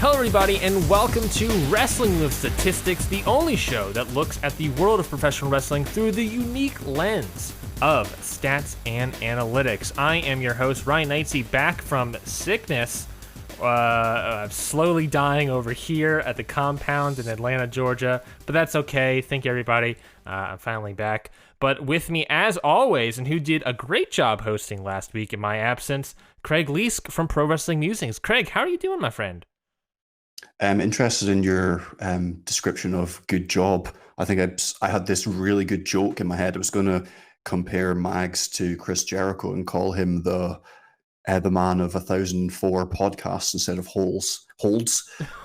Hello, everybody, and welcome to Wrestling with Statistics, the only show that looks at the world of professional wrestling through the unique lens of stats and analytics. I am your host, Ryan Neitzey, back from sickness. I'm slowly dying over here at the compound in Atlanta, Georgia, but that's okay. Thank you, everybody. I'm finally back. But with me, as always, and who did a great job hosting last week in my absence, Craig Leask from Pro Wrestling Musings. Craig, how are you doing, my friend? I'm interested in your description of good job. I think I had this really good joke in my head. I was going to compare Mags to Chris Jericho and call him the man of 1,004 podcasts instead of holds.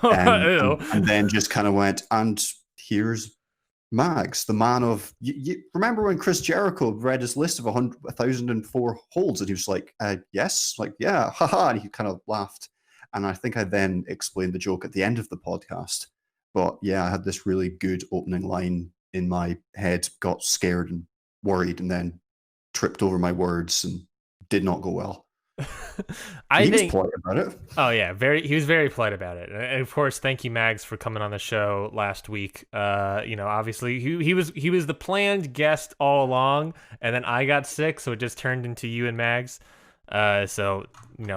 And then just kind of went, and here's Mags, the man of... You remember when Chris Jericho read his list of 1,004 holds and he was like, yes, like, yeah, haha, and he kind of laughed. And I think I then explained the joke at the end of the podcast. But yeah, I had this really good opening line in my head, got scared and worried, and then tripped over my words and did not go well. He was polite about it. Oh yeah, he was very polite about it. And of course, thank you, Mags, for coming on the show last week. Obviously he was the planned guest all along, and then I got sick, so it just turned into you and Mags. So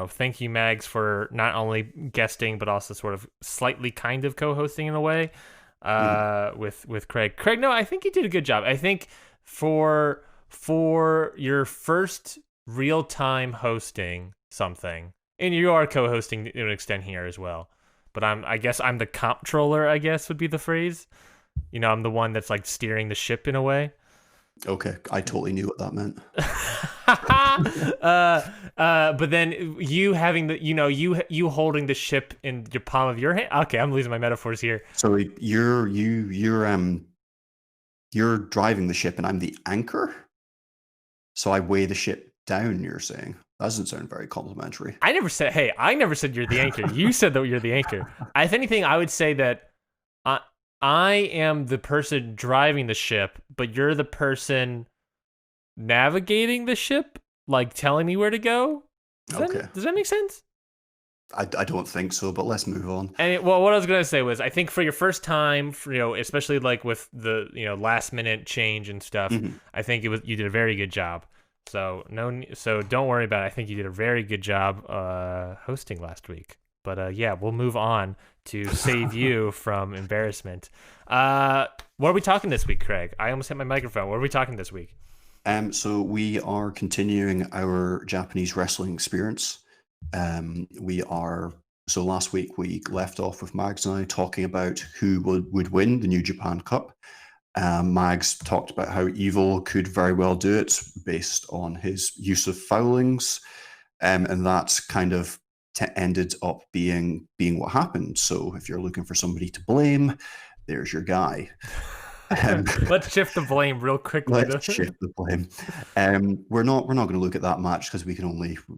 thank you, Mags, for not only guesting but also sort of slightly kind of co-hosting in a way with Craig. Craig, no, I think you did a good job. I think for your first real-time hosting something, and you are co-hosting to an extent here as well, but I guess I'm the comptroller, I guess would be the phrase. I'm the one that's like steering the ship in a way. Okay, I totally knew what that meant. But then you having the, you holding the ship in your palm of your hand. Okay, I'm losing my metaphors here. So you're driving the ship and I'm the anchor. So I weigh the ship down. You're saying that doesn't sound very complimentary. I never said you're the anchor. You said that you're the anchor. If anything, I would say that I am the person driving the ship, but you're the person navigating the ship, like telling me where to go. Does that make sense? I don't think so, but let's move on. And what I was gonna say was, I think for your first time, especially like with the last minute change and stuff, I think you did a very good job. So don't worry about it. I think you did a very good job hosting last week. But yeah, we'll move on to save you from embarrassment. What are we talking this week, Craig? I almost hit my microphone. What are we talking this week? So we are continuing our Japanese wrestling experience. So last week we left off with Mags and I talking about who would win the New Japan Cup. Mags talked about how Evil could very well do it based on his use of foulings, and that kind of ended up being what happened. So if you're looking for somebody to blame, there's your guy. Let's shift the blame real quickly. Let's shift the blame. We're not going to look at that match because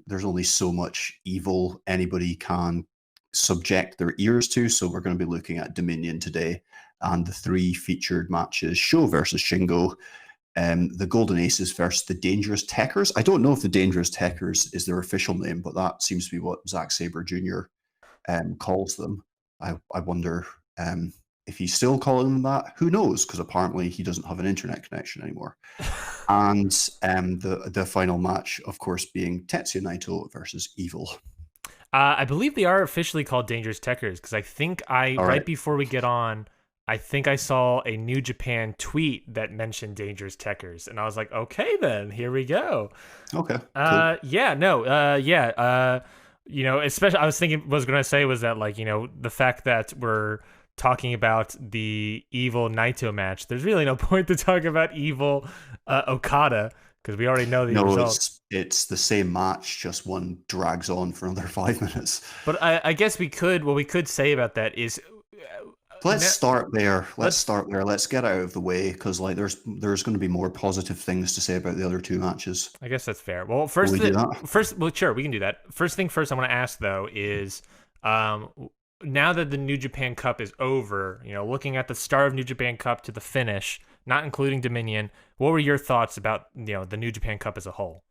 there's only so much Evil anybody can subject their ears to. So we're going to be looking at Dominion today and the three featured matches: Sho versus Shingo, the Golden Aces versus the Dangerous Tekkers. I don't know if the Dangerous Tekkers is their official name, but that seems to be what Zack Sabre Jr. Calls them. I wonder if he's still calling them that. Who knows? Because apparently he doesn't have an internet connection anymore. And the final match, of course, being Tetsuya Naito versus Evil. I believe they are officially called Dangerous Tekkers, because I think right before we get on, I think I saw a New Japan tweet that mentioned Dangerous Tekkers, and I was like, okay, then here we go. Okay. Cool. Especially I was going to say was that, like, the fact that we're talking about the Evil Naito match, there's really no point to talk about Evil Okada, because we already know the results. It's the same match, just one drags on for another 5 minutes. But I guess what we could say about that is, let's start there. Let's get out of the way, because like there's going to be more positive things to say about the other two matches. I guess that's fair. Well, sure, we can do that. First thing first, I want to ask though is, now that the New Japan Cup is over, looking at the start of New Japan Cup to the finish, not including Dominion, what were your thoughts about the New Japan Cup as a whole?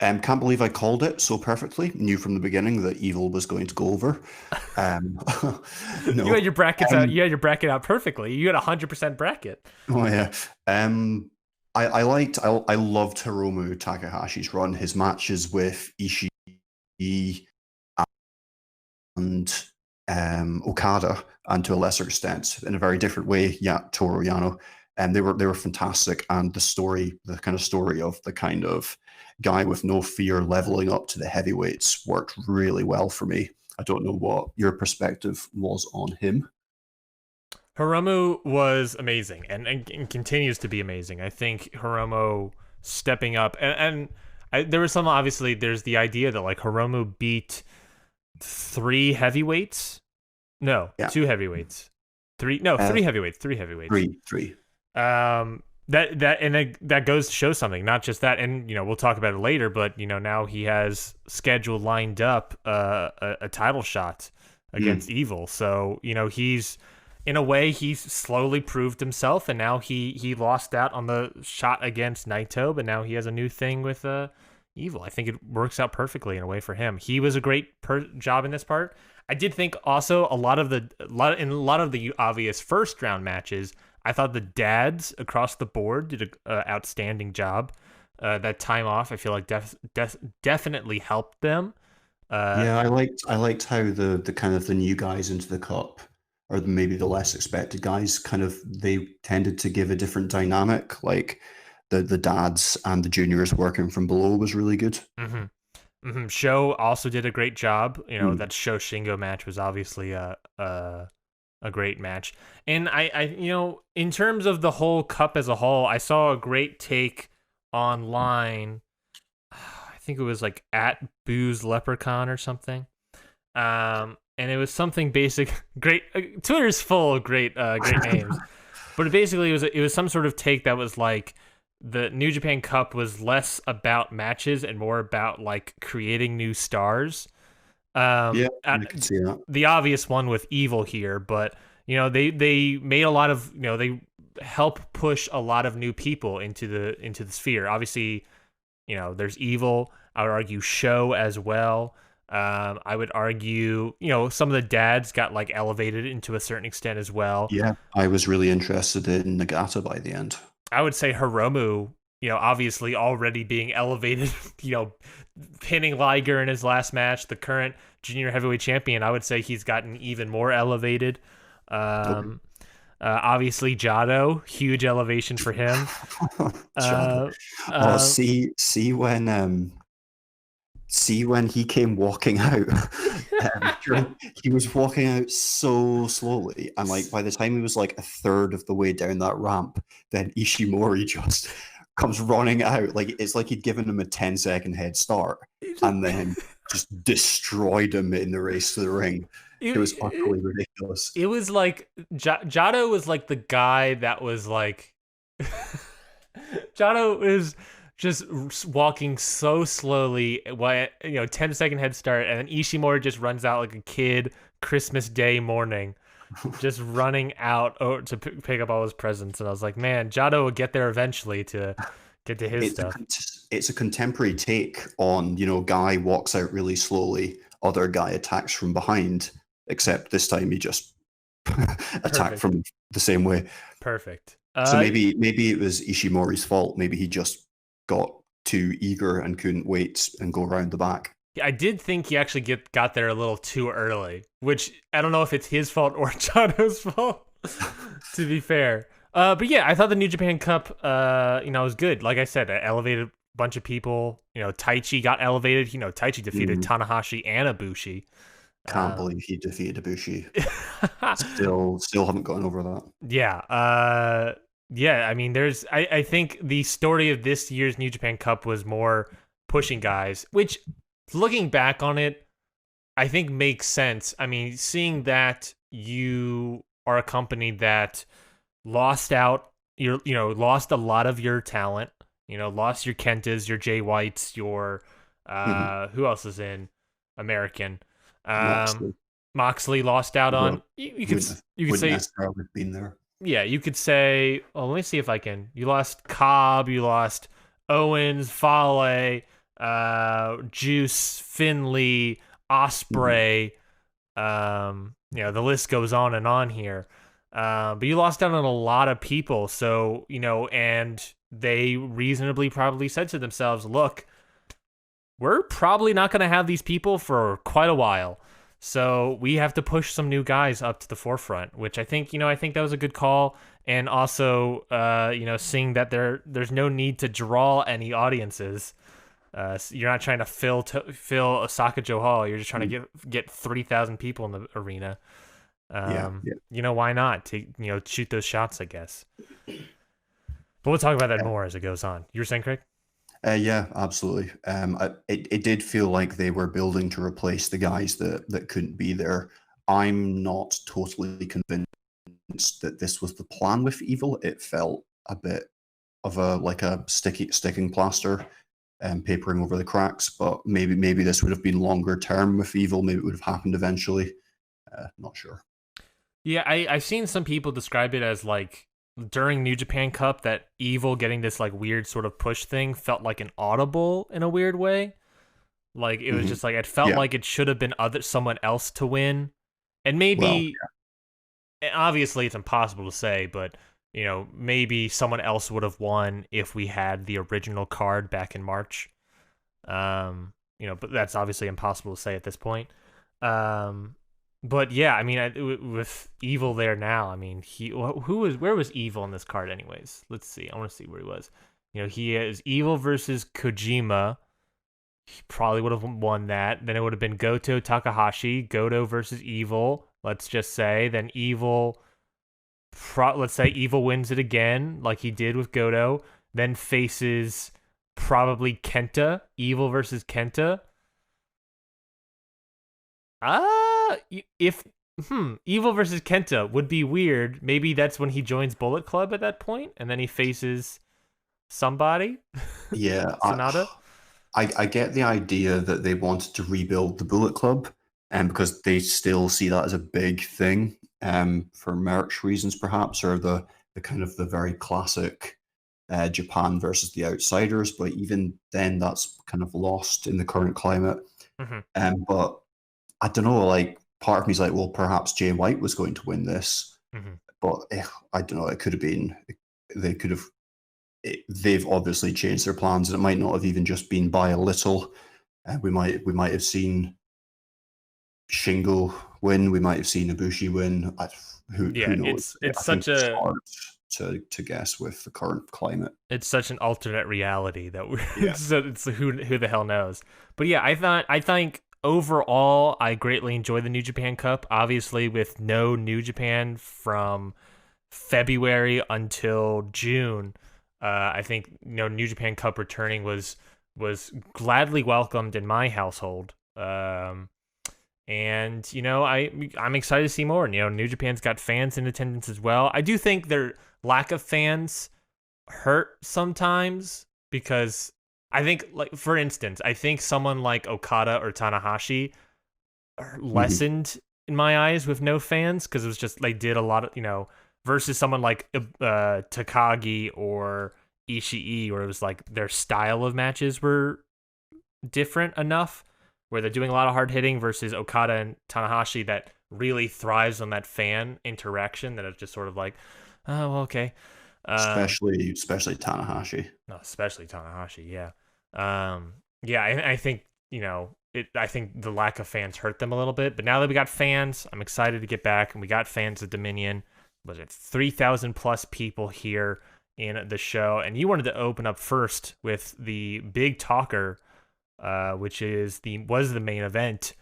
Can't believe I called it so perfectly. Knew from the beginning that Evil was going to go over. Um, You had no. your brackets out. Um, You had your bracket out perfectly. You had 100% bracket. oh yeah. I loved Hiromu Takahashi's run. His matches with Ishii and Okada, and to a lesser extent, in a very different way, yeah, Toru Yano. And they were fantastic. And the story, the kind of story of the kind of guy with no fear leveling up to the heavyweights worked really well for me. I don't know what your perspective was on him. Hiromu was amazing and continues to be amazing. I think Hiromu stepping up there was some, obviously there's the idea that like Hiromu beat three heavyweights. No, Yeah, two heavyweights. uh, Three heavyweights. Three heavyweights. three. That goes to show something. Not just that, and we'll talk about it later. But now he has scheduled lined up a title shot against Evil. So he's in a way he's slowly proved himself, and now he lost out on the shot against Naito, but now he has a new thing with Evil. I think it works out perfectly in a way for him. He was a great job in this part. I did think also in a lot of the obvious first round matches, I thought the dads across the board did a outstanding job. That time off, I feel like definitely helped them. Yeah, I liked how the kind of the new guys into the cup, or maybe the less expected guys, kind of they tended to give a different dynamic. Like the dads and the juniors working from below was really good. Show also did a great job. Mm. That Show Shingo match was obviously a great match. And I in terms of the whole cup as a whole, I saw a great take online. I think it was like at Booze Leprechaun or something. And it was something basic. Great. Twitter's full of great names. But it was some sort of take that was like the New Japan Cup was less about matches and more about like creating new stars. Yeah, I could see that. The obvious one with Evil here, but they made a lot of they help push a lot of new people into the sphere. Obviously, there's Evil. I would argue Show as well. I would argue some of the dads got like elevated into a certain extent as well. Yeah, I was really interested in Nagata by the end. I would say Hiromu, obviously already being elevated, pinning Liger in his last match, the current junior heavyweight champion. I would say he's gotten even more elevated. Obviously Jado, huge elevation for him. See when he came walking out. He was walking out so slowly, and like by the time he was like a third of the way down that ramp, then Ishimori just comes running out. Like it's like he'd given him a 10-second head start, and then just destroyed him in the race to the ring. It was utterly ridiculous. It was like Jado was like the guy that was like Jado is just walking so slowly, 10-second head start, and then Ishimori just runs out like a kid Christmas Day morning, just running out to pick up all his presents. And I was like, man, Jado will get there eventually to get to his stuff. It's a contemporary take on, guy walks out really slowly, other guy attacks from behind, except this time he just attacked from the same way. Perfect. So maybe it was Ishimori's fault. Maybe he just got too eager and couldn't wait and go around the back. I did think he actually got there a little too early, which I don't know if it's his fault or Jado's fault, to be fair. But yeah, I thought the New Japan Cup, was good. Like I said, it elevated a bunch of people. Taichi got elevated. Taichi defeated Tanahashi and Ibushi. Can't believe he defeated Ibushi. Still haven't gotten over that. Yeah. Yeah, I mean, I think the story of this year's New Japan Cup was more pushing guys, which, looking back on it, I think makes sense. I mean, seeing that you are a company that lost out, lost a lot of your talent, lost your Kentas, your Jay Whites, your, who else is in American? Moxley lost out on. You could say necessarily have been there. Yeah, you could say, let me see if I can. You lost Cobb, you lost Owens, Fale, Juice, Finley, Osprey. The list goes on and on here. But you lost out on a lot of people. So, and they reasonably probably said to themselves, look, we're probably not going to have these people for quite a while. So we have to push some new guys up to the forefront, which I think that was a good call. And also, seeing that there's no need to draw any audiences. You're not trying to fill Osaka Joe Hall. You're just trying to get 3,000 people in the arena. Why not? Shoot those shots, I guess. But we'll talk about that more as it goes on. You were saying, Craig? Yeah, absolutely. It did feel like they were building to replace the guys that couldn't be there. I'm not totally convinced that this was the plan with Evil. It felt a bit of a sticking plaster and papering over the cracks, but maybe this would have been longer term with Evil. Maybe it would have happened eventually. Not sure. Yeah, I've seen some people describe it as like during New Japan Cup that Evil getting this like weird sort of push thing felt like an audible in a weird way. Like it was just like it felt like it should have been someone else to win. And maybe obviously it's impossible to say, but maybe someone else would have won if we had the original card back in March. But that's obviously impossible to say at this point. But yeah, I mean, with Evil there now, I mean, where was Evil in this card anyways? Let's see. I want to see where he was. He is Evil versus Kojima. He probably would have won that. Then it would have been Goto Takahashi, Goto versus Evil. Let's just say then Evil. Let's say Evil wins it again, like he did with Goto. Then faces probably Kenta. Evil versus Kenta. If Evil versus Kenta would be weird. Maybe that's when he joins Bullet Club at that point, and then he faces somebody. Yeah, Sonata. I get the idea that they wanted to rebuild the Bullet Club, and because they still see that as a big thing, for merch reasons perhaps, or the kind of the very classic Japan versus the outsiders. But even then, that's kind of lost in the current climate. But I don't know, like part of me is like, well, perhaps Jay White was going to win this, but I don't know. It could have been. They could have. They've obviously changed their plans, and it might not have even just been by a little. We might have seen Shingo win. We might have seen Ibushi win. Who knows? It's such a hard to guess with the current climate. It's such an alternate reality that we're. So it's who the hell knows. But yeah, I think overall, I greatly enjoy the New Japan Cup. Obviously, with no New Japan from February until June, I think New Japan Cup returning was gladly welcomed in my household. And I'm excited to see more. New Japan's got fans in attendance as well. I do think their lack of fans hurt sometimes because I think, like, for instance, I think someone like Okada or Tanahashi lessened in my eyes with no fans because it was just they did a lot of versus someone like Takagi or Ishii, where it was like their style of matches were different enough where they're doing a lot of hard hitting versus Okada and Tanahashi that really thrives on that fan interaction that it's just sort of like, oh, well, okay. Especially Tanahashi. No, especially Tanahashi, yeah. I think, I think the lack of fans hurt them a little bit, but now that we got fans, I'm excited to get back, and we got fans at Dominion. Was it 3,000 plus people here in the show? And you wanted to open up first with the big talker, which was the main event.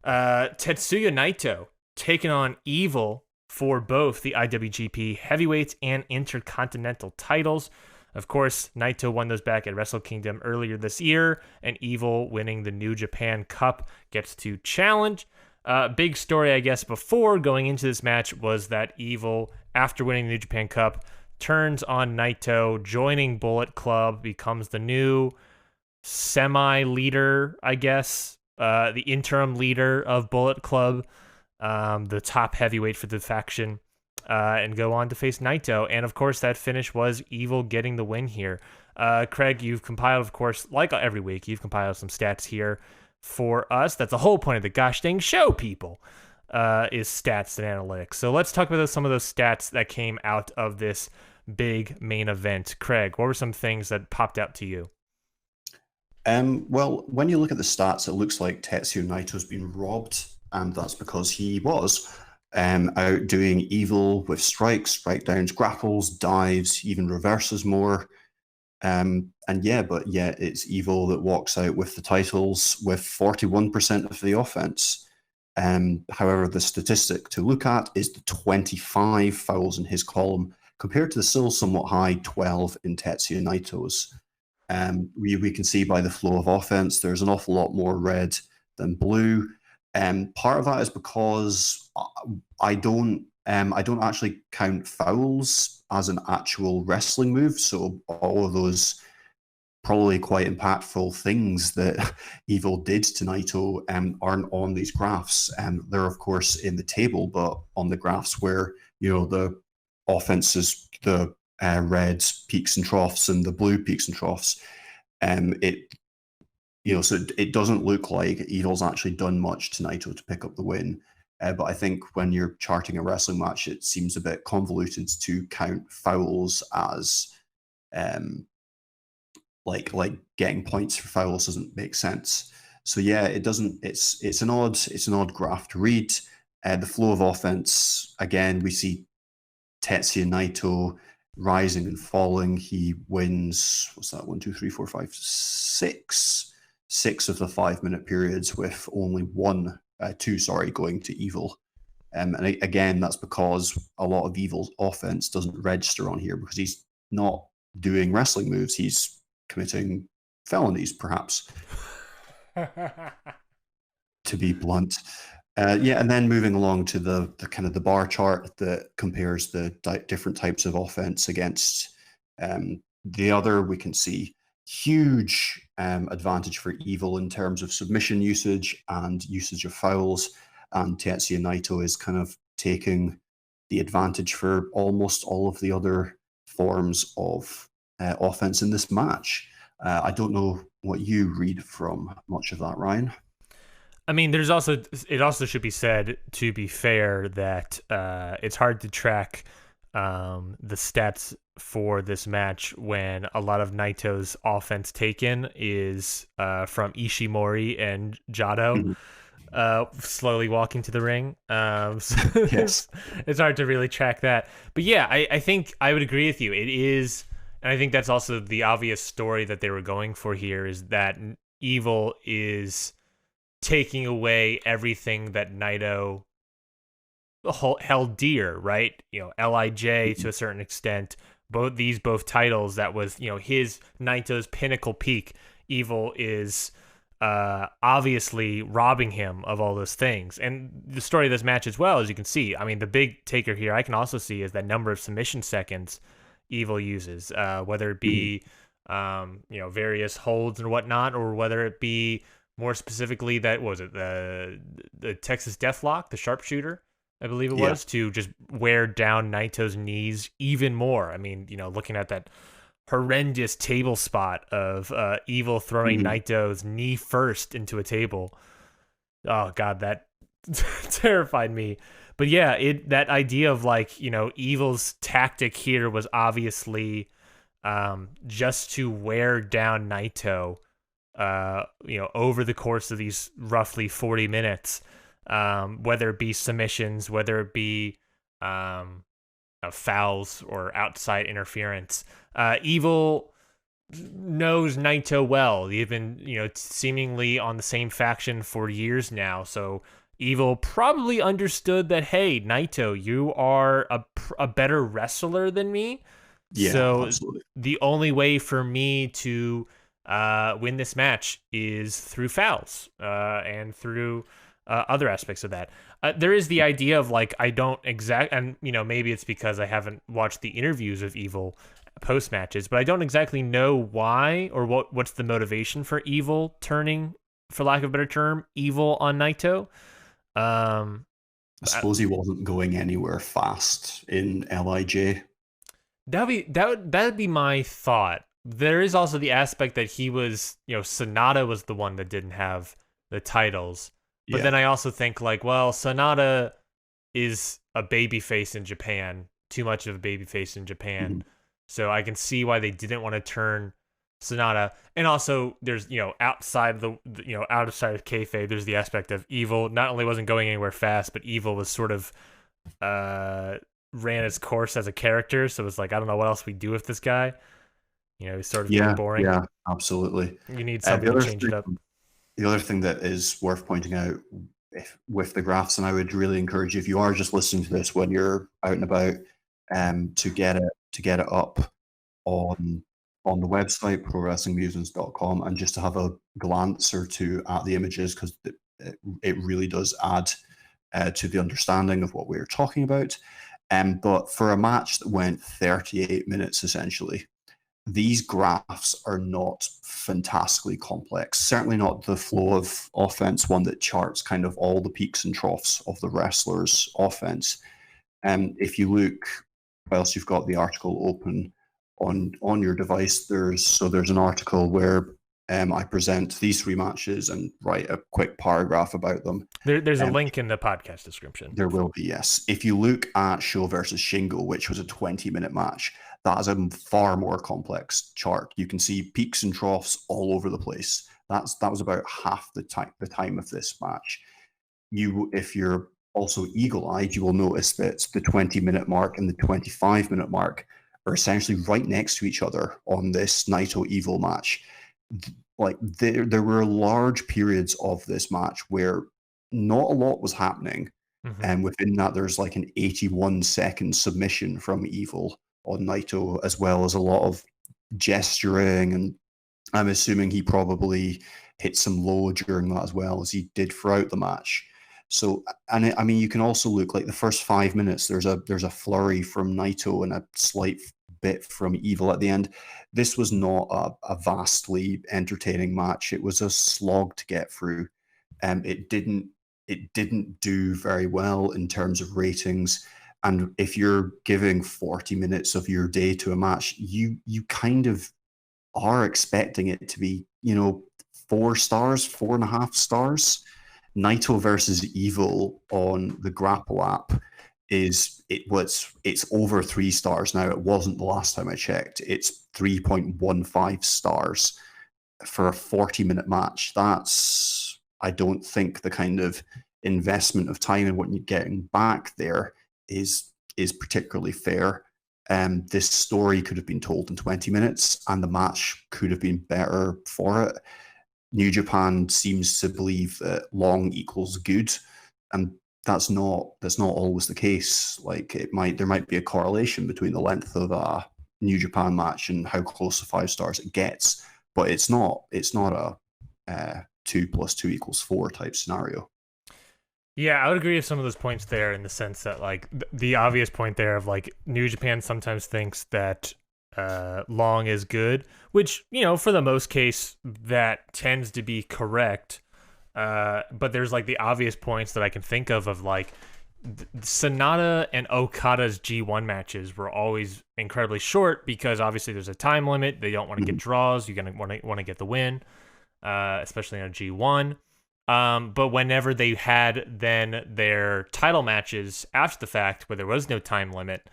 Tetsuya Naito taking on Evil for both the IWGP Heavyweights and Intercontinental titles. Of course, Naito won those back at Wrestle Kingdom earlier this year, and Evil, winning the New Japan Cup, gets to challenge. Big story, I guess, before going into this match was that Evil, after winning the New Japan Cup, turns on Naito, joining Bullet Club, becomes the new semi-leader, I guess, the interim leader of Bullet Club, the top heavyweight for the faction. and go on to face Naito. And of course, that finish was Evil getting the win here. Craig, you've compiled, of course, like every week, you've compiled some stats here for us. That's the whole point of the gosh dang show, people, is stats and analytics. So let's talk about some of those stats that came out of this big main event. Craig, what were some things that popped out to you? Well, when you look at the stats, it looks like Tetsuya Naito's been robbed, and that's because he was outdoing Evil with strikes, strike downs, grapples, dives, even reverses more. But yet it's Evil that walks out with the titles with 41% of the offense. However, the statistic to look at is the 25 fouls in his column compared to the still somewhat high 12 in Tetsuya Naito's. We can see by the flow of offense, there's an awful lot more red than blue. Part of that is because I don't actually count fouls as an actual wrestling move. So all of those probably quite impactful things that Evil did to Naito aren't on these graphs. They're of course in the table, but on the graphs where the offense is the red peaks and troughs and the blue peaks and troughs. So it doesn't look like Evil's actually done much to Naito to pick up the win. But I think when you're charting a wrestling match, it seems a bit convoluted to count fouls as like getting points for fouls doesn't make sense. So yeah, it doesn't. It's an odd graph to read. The flow of offense, again, we see Tetsuya Naito rising and falling. He wins, what's that, 1, 2, 3, 4, 5, 6 of the 5-minute periods with only two going to Evil. And again, that's because a lot of Evil's offense doesn't register on here because he's not doing wrestling moves. He's committing felonies, perhaps, to be blunt. And then moving along to the kind of the bar chart that compares the different types of offense against the other, we can see huge advantage for Evil in terms of submission usage and usage of fouls. And Tetsuya Naito is kind of taking the advantage for almost all of the other forms of offense in this match. I don't know what you read from much of that, Ryan. I mean, it also should be said, to be fair, that it's hard to track the stats for this match when a lot of Naito's offense taken is from Ishimori and Jado slowly walking to the ring. So Yes. it's hard to really track that. But yeah, I think I would agree with you. It is, and I think that's also the obvious story that they were going for here, is that Evil is taking away everything that Naito held dear, right? LIJ to a certain extent, both titles, that was, his Naito's pinnacle peak. Evil is obviously robbing him of all those things. And the story of this match as well, as you can see, I mean, the big taker here I can also see is that number of submission seconds Evil uses, whether it be various holds and whatnot, or whether it be more specifically the Texas Deathlock, the sharpshooter, I believe it was, to just wear down Naito's knees even more. I mean, looking at that horrendous table spot of Evil throwing Naito's knee first into a table. Oh God, that terrified me. But yeah, that idea of Evil's tactic here was obviously just to wear down Naito over the course of these roughly 40 minutes, whether it be submissions, whether it be fouls or outside interference. Evil knows Naito well. They've been, seemingly on the same faction for years now. So Evil probably understood that, hey, Naito, you are a better wrestler than me. Yeah, so absolutely. The only way for me to win this match is through fouls and through other aspects of that. There is the idea of I don't and maybe it's because I haven't watched the interviews of Evil post matches, but I don't exactly know why or what's the motivation for Evil turning, for lack of a better term, evil on Naito. I suppose he wasn't going anywhere fast in LIJ. That'd be my thought. There is also the aspect that he was, Sonata was the one that didn't have the titles. But Yeah. then I also think like, well, Sonata is a babyface in Japan, too much of a babyface in Japan. Mhm. So I can see why they didn't want to turn Sonata. And also there's, outside outside of kayfabe, there's the aspect of Evil not only wasn't going anywhere fast, but Evil was sort of ran its course as a character. So it's like, I don't know what else we do with this guy. He's sort of getting boring. Yeah, absolutely. You need something to change it up. The other thing that is worth pointing out with the graphs, and I would really encourage you, if you are just listening to this when you're out and about, to get it up on the website prowrestlingmusings.com, and just to have a glance or two at the images, because it really does add to the understanding of what we're talking about. But for a match that went 38 minutes essentially, these graphs are not fantastically complex. Certainly not the flow of offense one that charts kind of all the peaks and troughs of the wrestler's offense. If you look, whilst you've got the article open on your device, there's an article where I present these three matches and write a quick paragraph about them. There's a link in the podcast description. There will be, yes. If you look at Sho versus Shingo, which was a 20-minute match, that is a far more complex chart. You can see peaks and troughs all over the place. That was about half the time of this match. If you're also eagle-eyed, you will notice that the 20-minute mark and the 25-minute mark are essentially right next to each other on this Naito Evil match. Like there were large periods of this match where not a lot was happening, and within that there's like an 81-second submission from Evil on Naito, as well as a lot of gesturing, and I'm assuming he probably hit some low during that as well, as he did throughout the match. So, and I mean, you can also look like the first 5 minutes. There's a flurry from Naito and a slight bit from Evil at the end. This was not a vastly entertaining match. It was a slog to get through. It didn't do very well in terms of ratings. And if you're giving 40 minutes of your day to a match, you kind of are expecting it to be, 4 stars, 4.5 stars. Naito versus Evil on the Grapple app it's over 3 stars now. It wasn't the last time I checked. It's 3.15 stars for a 40-minute match. That's, I don't think, the kind of investment of time and what you're getting back there is particularly fair. This story could have been told in 20 minutes, and the match could have been better for it. New Japan seems to believe that long equals good, and that's not always the case. Like there might be a correlation between the length of a New Japan match and how close to 5 stars it gets, but it's not a 2 + 2 = 4 type scenario. Yeah, I would agree with some of those points there, in the sense that like the obvious point there of like New Japan sometimes thinks that long is good, which, for the most case that tends to be correct. But there's like the obvious points that I can think of like Sonata and Okada's G1 matches were always incredibly short, because obviously there's a time limit. They don't want to get draws. You're going to want to get the win, especially on G1. But whenever they had then their title matches after the fact, where there was no time limit,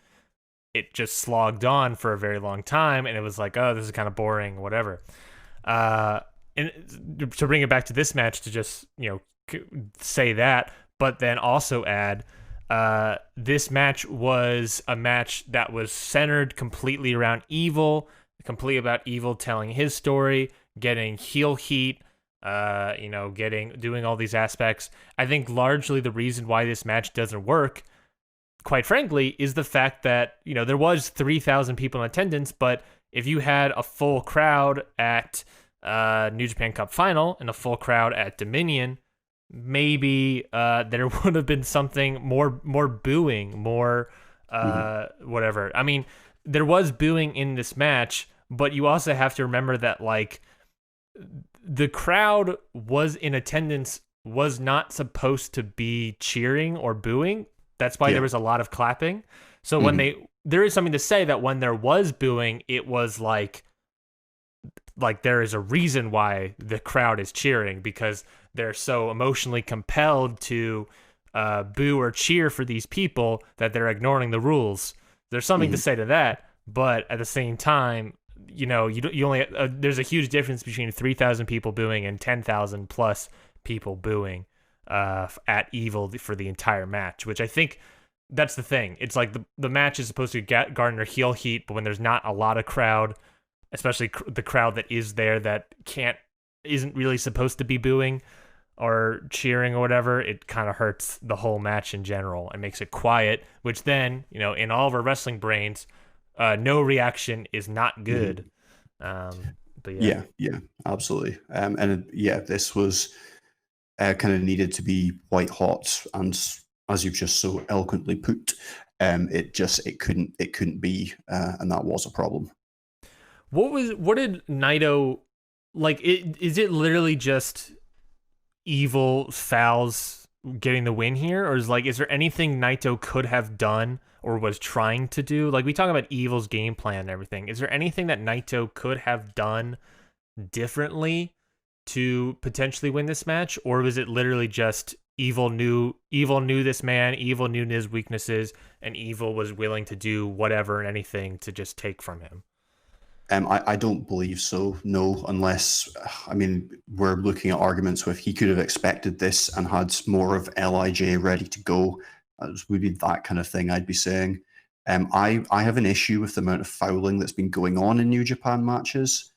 it just slogged on for a very long time, and it was like, oh, this is kind of boring, whatever. And to bring it back to this match, to just say that, but then also add, this match was a match that was centered completely around Evil, completely about Evil telling his story, getting heel heat, doing all these aspects. I think largely the reason why this match doesn't work, quite frankly, is the fact that, there was 3,000 people in attendance, but if you had a full crowd at New Japan Cup Final and a full crowd at Dominion, maybe there would have been something more booing, more whatever. I mean, there was booing in this match, but you also have to remember that like the crowd was in attendance was not supposed to be cheering or booing. That's why there Yeah. was a lot of clapping. So when Hmm. there is something to say that when there was booing, it was there is a reason why the crowd is cheering, because they're so emotionally compelled to boo or cheer for these people that they're ignoring the rules. There's something to Hmm. say to that, but at the same time, you only there's a huge difference between 3,000 people booing and 10,000 plus people booing at Evil for the entire match, which I think that's the thing. It's like the match is supposed to garner heel heat, but when there's not a lot of crowd, especially the crowd that is there that isn't really supposed to be booing or cheering or whatever, it kind of hurts the whole match in general and makes it quiet, which then, in all of our wrestling brains, no reaction is not good. Hmm. But yeah. Yeah, absolutely. This was kind of needed to be white hot, and as you've just so eloquently put, it couldn't be, and that was a problem. What did Naito like? Is it literally just Evil fouls getting the win here, or is there anything Naito could have done or was trying to do? Like, we talk about Evil's game plan and everything. Is there anything that Naito could have done differently to potentially win this match, or was it literally just Evil knew this man, Evil knew his weaknesses, and Evil was willing to do whatever and anything to just take from him? I don't believe so. No, unless I mean we're looking at arguments with he could have expected this and had more of Lij ready to go. Would be that kind of thing. I'd be saying. I have an issue with the amount of fouling that's been going on in New Japan matches.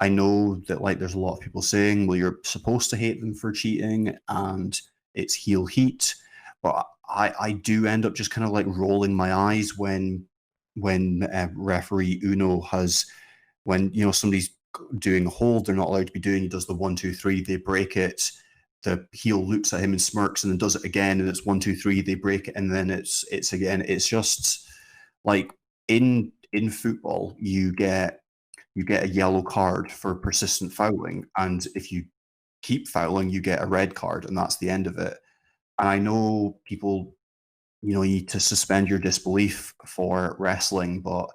I know that like there's a lot of people saying, well, you're supposed to hate them for cheating and it's heel heat, but I do end up just kind of like rolling my eyes when referee Uno has when somebody's doing a hold they're not allowed to be doing. He does the 1 2 3, they break it. The heel looks at him and smirks, and then does it again, and it's 1 2 3, they break it, and then it's again. It's just like in football, you get a yellow card for persistent fouling, and if you keep fouling, you get a red card, and that's the end of it. And I know people, need to suspend your disbelief for wrestling, but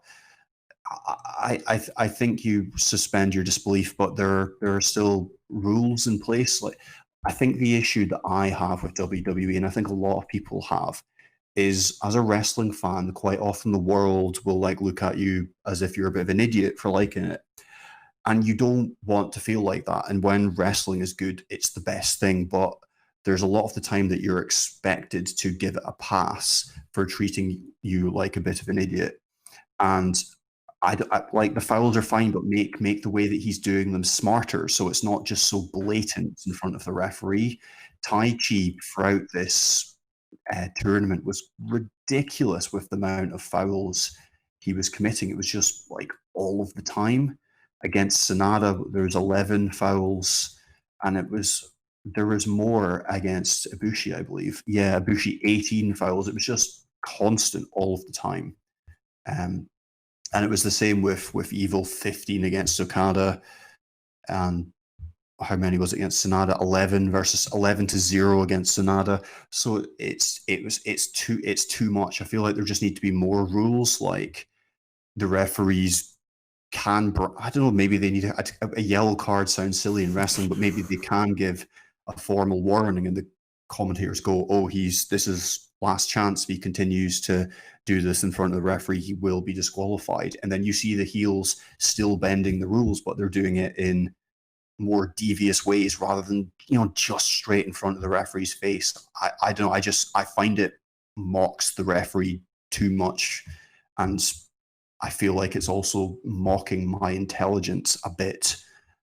I think you suspend your disbelief, but there are still rules in place. Like I think the issue that I have with WWE, and I think a lot of people have, is as a wrestling fan, quite often the world will like look at you as if you're a bit of an idiot for liking it. And you don't want to feel like that. And when wrestling is good, it's the best thing. But there's a lot of the time that you're expected to give it a pass for treating you like a bit of an idiot. And like the fouls are fine, but make the way that he's doing them smarter, so it's not just so blatant in front of the referee. Tai Chi throughout this tournament was ridiculous with the amount of fouls he was committing. It was just like all of the time. Against Sonata, there was 11 fouls, and there was more against Ibushi, I believe. Yeah, Ibushi 18 fouls. It was just constant all of the time. Um, and it was the same with Evil 15 against Okada, and how many was it against Sonata? 11 versus 11-0 against Sonata. So it's too much. I feel like there just need to be more rules. Like the referees I don't know. Maybe they need a yellow card. Sounds silly in wrestling, but maybe they can give a formal warning, and the commentators go, "Oh, this is last chance. If he continues to do this in front of the referee, he will be disqualified." And then you see the heels still bending the rules, but they're doing it in more devious ways rather than just straight in front of the referee's face. I don't know. I find it mocks the referee too much, and I feel like it's also mocking my intelligence a bit.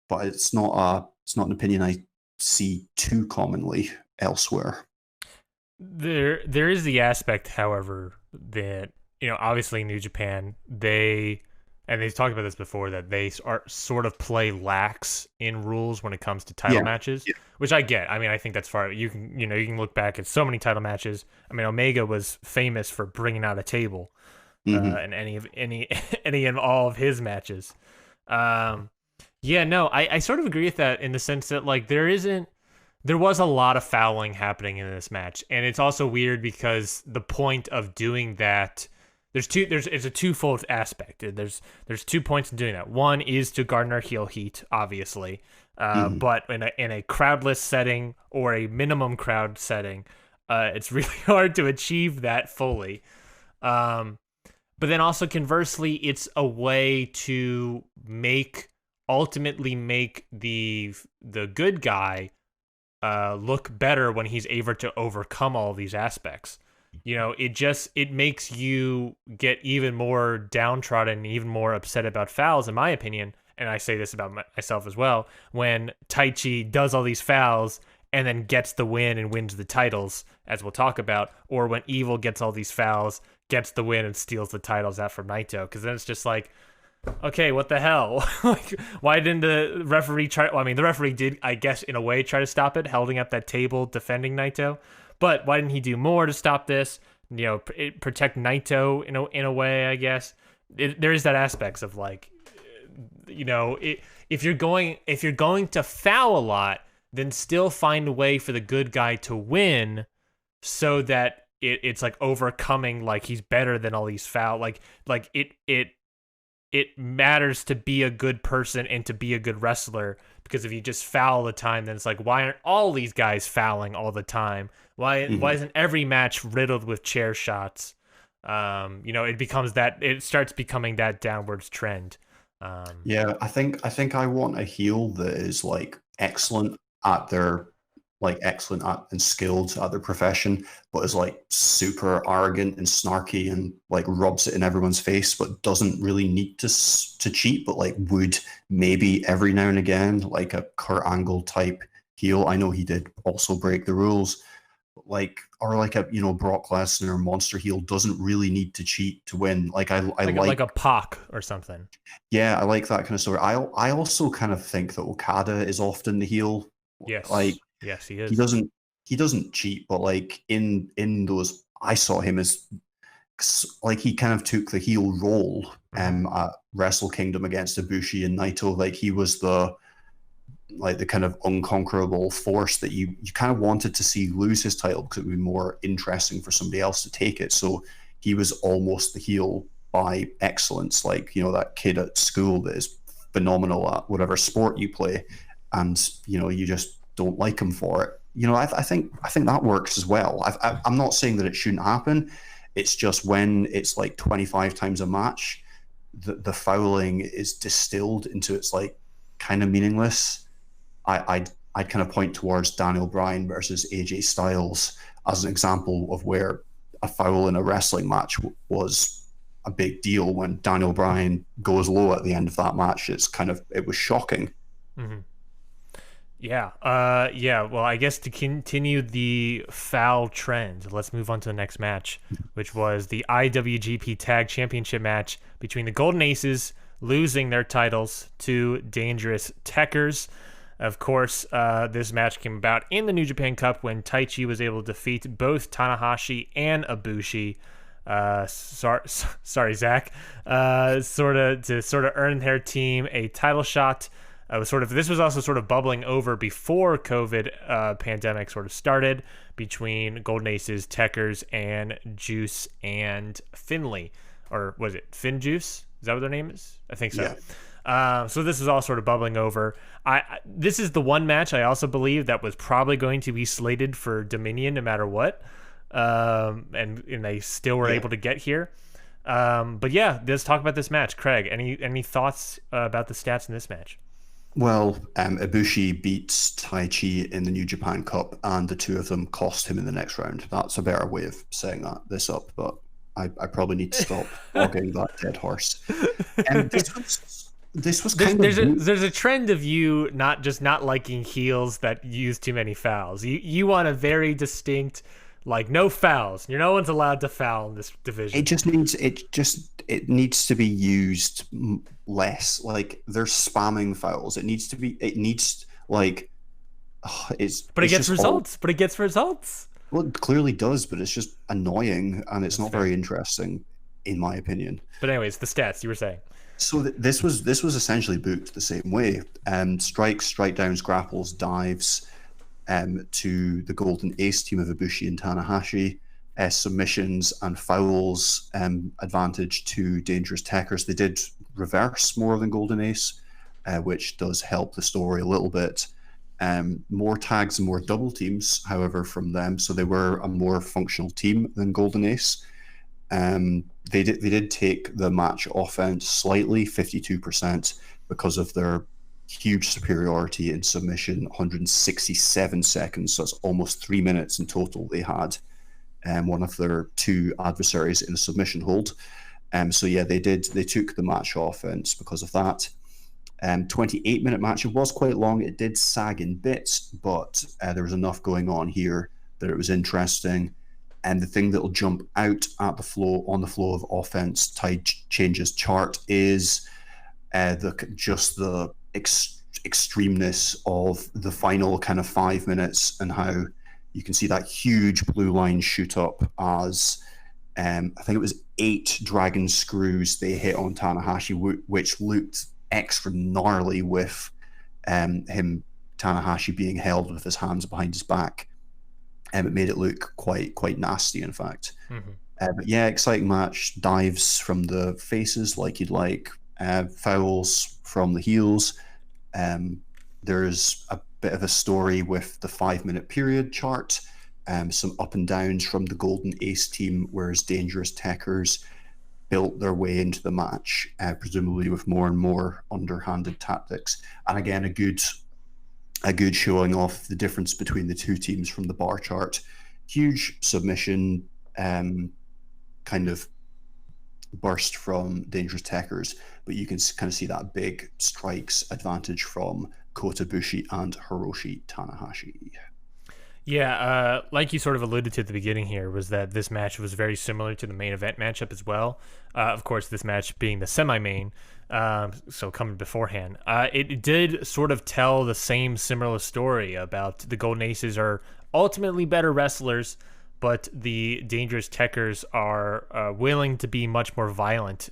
But it's not an opinion I see too commonly elsewhere. There is the aspect, however, that obviously New Japan, and they've talked about this before, that they are sort of play lax in rules when it comes to title Yeah, matches, yeah. which I get. I mean, I think that's far. You can look back at so many title matches. I mean, Omega was famous for bringing out a table Hmm. in any and all of his matches. Yeah, no, I sort of agree with that in the sense that like there isn't. There was a lot of fouling happening in this match, and it's also weird because the point of doing that, it's a twofold aspect. There's 2 points in doing that. One is to garner heel heat, obviously, but in a crowdless setting or a minimum crowd setting, it's really hard to achieve that fully. But then also conversely, it's a way to ultimately make the good guy look better when he's able to overcome all these aspects. You know, it makes you get even more downtrodden, even more upset about fouls, in my opinion. And I say this about myself as well. When Taichi does all these fouls and then gets the win and wins the titles, as we'll talk about, or when Evil gets all these fouls, gets the win and steals the titles out from Naito, because then it's just like, okay, what the hell? Like, why didn't the referee try? Well, I mean, the referee did, I guess, in a way, try to stop it, holding up that table, defending Naito. But why didn't he do more to stop this? You know, protect Naito in a way, I guess. There is that aspects of like, you know, if you're going to foul a lot, then still find a way for the good guy to win, so that it's like overcoming, like he's better than all these foul. Like it matters to be a good person and to be a good wrestler, because if you just foul all the time, then it's like, why aren't all these guys fouling all the time? Why isn't every match riddled with chair shots? You know, it starts becoming that downwards trend. Yeah, I think I want a heel that is like excellent at and skilled at their profession, but is like super arrogant and snarky and like rubs it in everyone's face, but doesn't really need to cheat, but like would maybe every now and again, like a Kurt Angle type heel. I know he did also break the rules, but or like a, you know, Brock Lesnar monster heel doesn't really need to cheat to win. Like I like a Pac or something. Yeah, I like that kind of story. I also kind of think that Okada is often the heel. Yes. Like, yes, he is. He doesn't cheat, but like in those, I saw him as like he kind of took the heel role at Wrestle Kingdom against Ibushi and Naito. Like he was the kind of unconquerable force that you kind of wanted to see lose his title, because it would be more interesting for somebody else to take it. So he was almost the heel by excellence, like, you know, that kid at school that is phenomenal at whatever sport you play, and you know, you just don't like him for it. You know, I think that works as well. I'm not saying that it shouldn't happen. It's just when it's like 25 times a match, the fouling is distilled into it's like kind of meaningless. I'd kind of point towards Daniel Bryan versus AJ Styles as an example of where a foul in a wrestling match was a big deal. When Daniel Bryan goes low at the end of that match, it was shocking. Mm-hmm. Yeah. Well, I guess to continue the foul trend, let's move on to the next match, which was the IWGP Tag Championship match between the Golden Aces, losing their titles to Dangerous Tekkers. Of course, this match came about in the New Japan Cup when Taichi was able to defeat both Tanahashi and Ibushi. Sorry, Zach. To earn their team a title shot. This was also sort of bubbling over before COVID pandemic sort of started between Golden Aces, Tekkers, and Juice and Finley. Or was it Finjuice? Is that what their name is? I think so. Yeah. So this is all sort of bubbling over. This is the one match I also believe that was probably going to be slated for Dominion no matter what. And they still were able to get here. But yeah, let's talk about this match. Craig, any thoughts about the stats in this match? Well, Ibushi beats Taichi in the New Japan Cup, and the two of them cost him in the next round. That's a better way of saying this up, but I probably need to stop hogging that dead horse. This was kind of... There's a trend of you not liking heels that use too many fouls. You want a very distinct, like, no fouls. No one's allowed to foul in this division. It needs to be used less. Like, they're spamming fouls. It gets results. Well, it clearly does, but it's just annoying, and it's not very interesting, in my opinion. But anyways, the stats you were saying. So this was essentially booked the same way. Strikes, strike downs, grapples, dives. to the Golden Ace team of Ibushi and Tanahashi. Submissions and fouls advantage to Dangerous Tekkers. They did reverse more than Golden Ace, which does help the story a little bit. More tags and more double teams, however, from them. So they were a more functional team than Golden Ace. They did take the match offense slightly, 52%, because of their huge superiority in submission, 167 seconds. So it's almost 3 minutes in total they had. One of their two adversaries in a submission hold. So yeah, they took the match offense because of that. 28-minute match. It was quite long. It did sag in bits, but there was enough going on here that it was interesting. And the thing that will jump out at the flow on the flow of offense tide changes chart is the extremeness of the final kind of 5 minutes, and how you can see that huge blue line shoot up as I think it was 8 dragon screws they hit on Tanahashi, which looked extra gnarly with Tanahashi being held with his hands behind his back. It made it look quite nasty, in fact. Mm-hmm. But yeah, exciting match. Dives from the faces like you'd like. Fouls from the heels. There's a bit of a story with the 5-minute period chart. Some up and downs from the Golden Ace team, whereas Dangerous Tekkers built their way into the match, presumably with more and more underhanded tactics. And again, a good showing off the difference between the two teams from the bar chart. Huge submission kind of burst from Dangerous Tekkers, but you can kind of see that big strikes advantage from Kota Ibushi and Hiroshi Tanahashi. Yeah, like you sort of alluded to at the beginning here, was that this match was very similar to the main event matchup as well. Of course, this match being the semi-main, so coming beforehand. It did sort of tell the same similar story about the Golden Aces are ultimately better wrestlers, but the Dangerous Tekkers are willing to be much more violent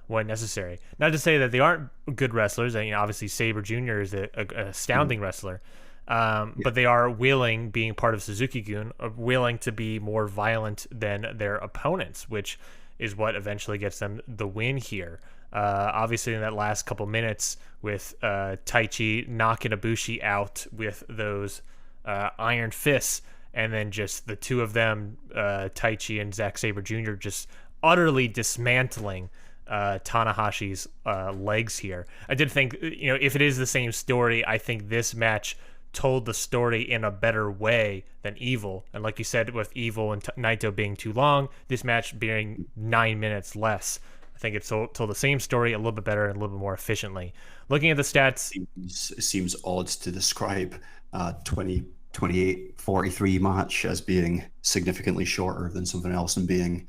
when necessary. Not to say that they aren't good wrestlers. I mean, obviously, Sabre Jr. is an astounding wrestler. But they are willing, being part of Suzuki-gun, are willing to be more violent than their opponents, which is what eventually gets them the win here. Obviously, in that last couple minutes with Taichi knocking Ibushi out with those iron fists, and then just the two of them, Taichi and Zack Sabre Jr., just utterly dismantling Tanahashi's legs here. I did think, if it is the same story, I think this match told the story in a better way than Evil. And like you said, with Evil and Naito being too long, this match being 9 minutes less, I think it told the same story a little bit better and a little bit more efficiently. Looking at the stats, it seems odd to describe 28-43 match as being significantly shorter than something else and being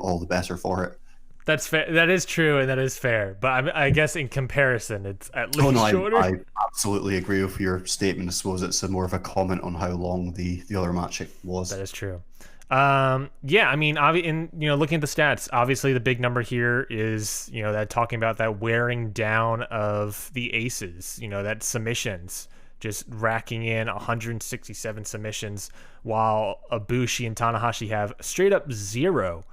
all the better for it. That's fair. That is true, and that is fair. But I guess in comparison, it's at least shorter. I absolutely agree with your statement. I suppose it's more of a comment on how long the other match was. That is true. Yeah, I mean, looking at the stats, obviously the big number here is, that talking about that wearing down of the aces, that submissions, just racking in 167 submissions, while Ibushi and Tanahashi have straight up 0.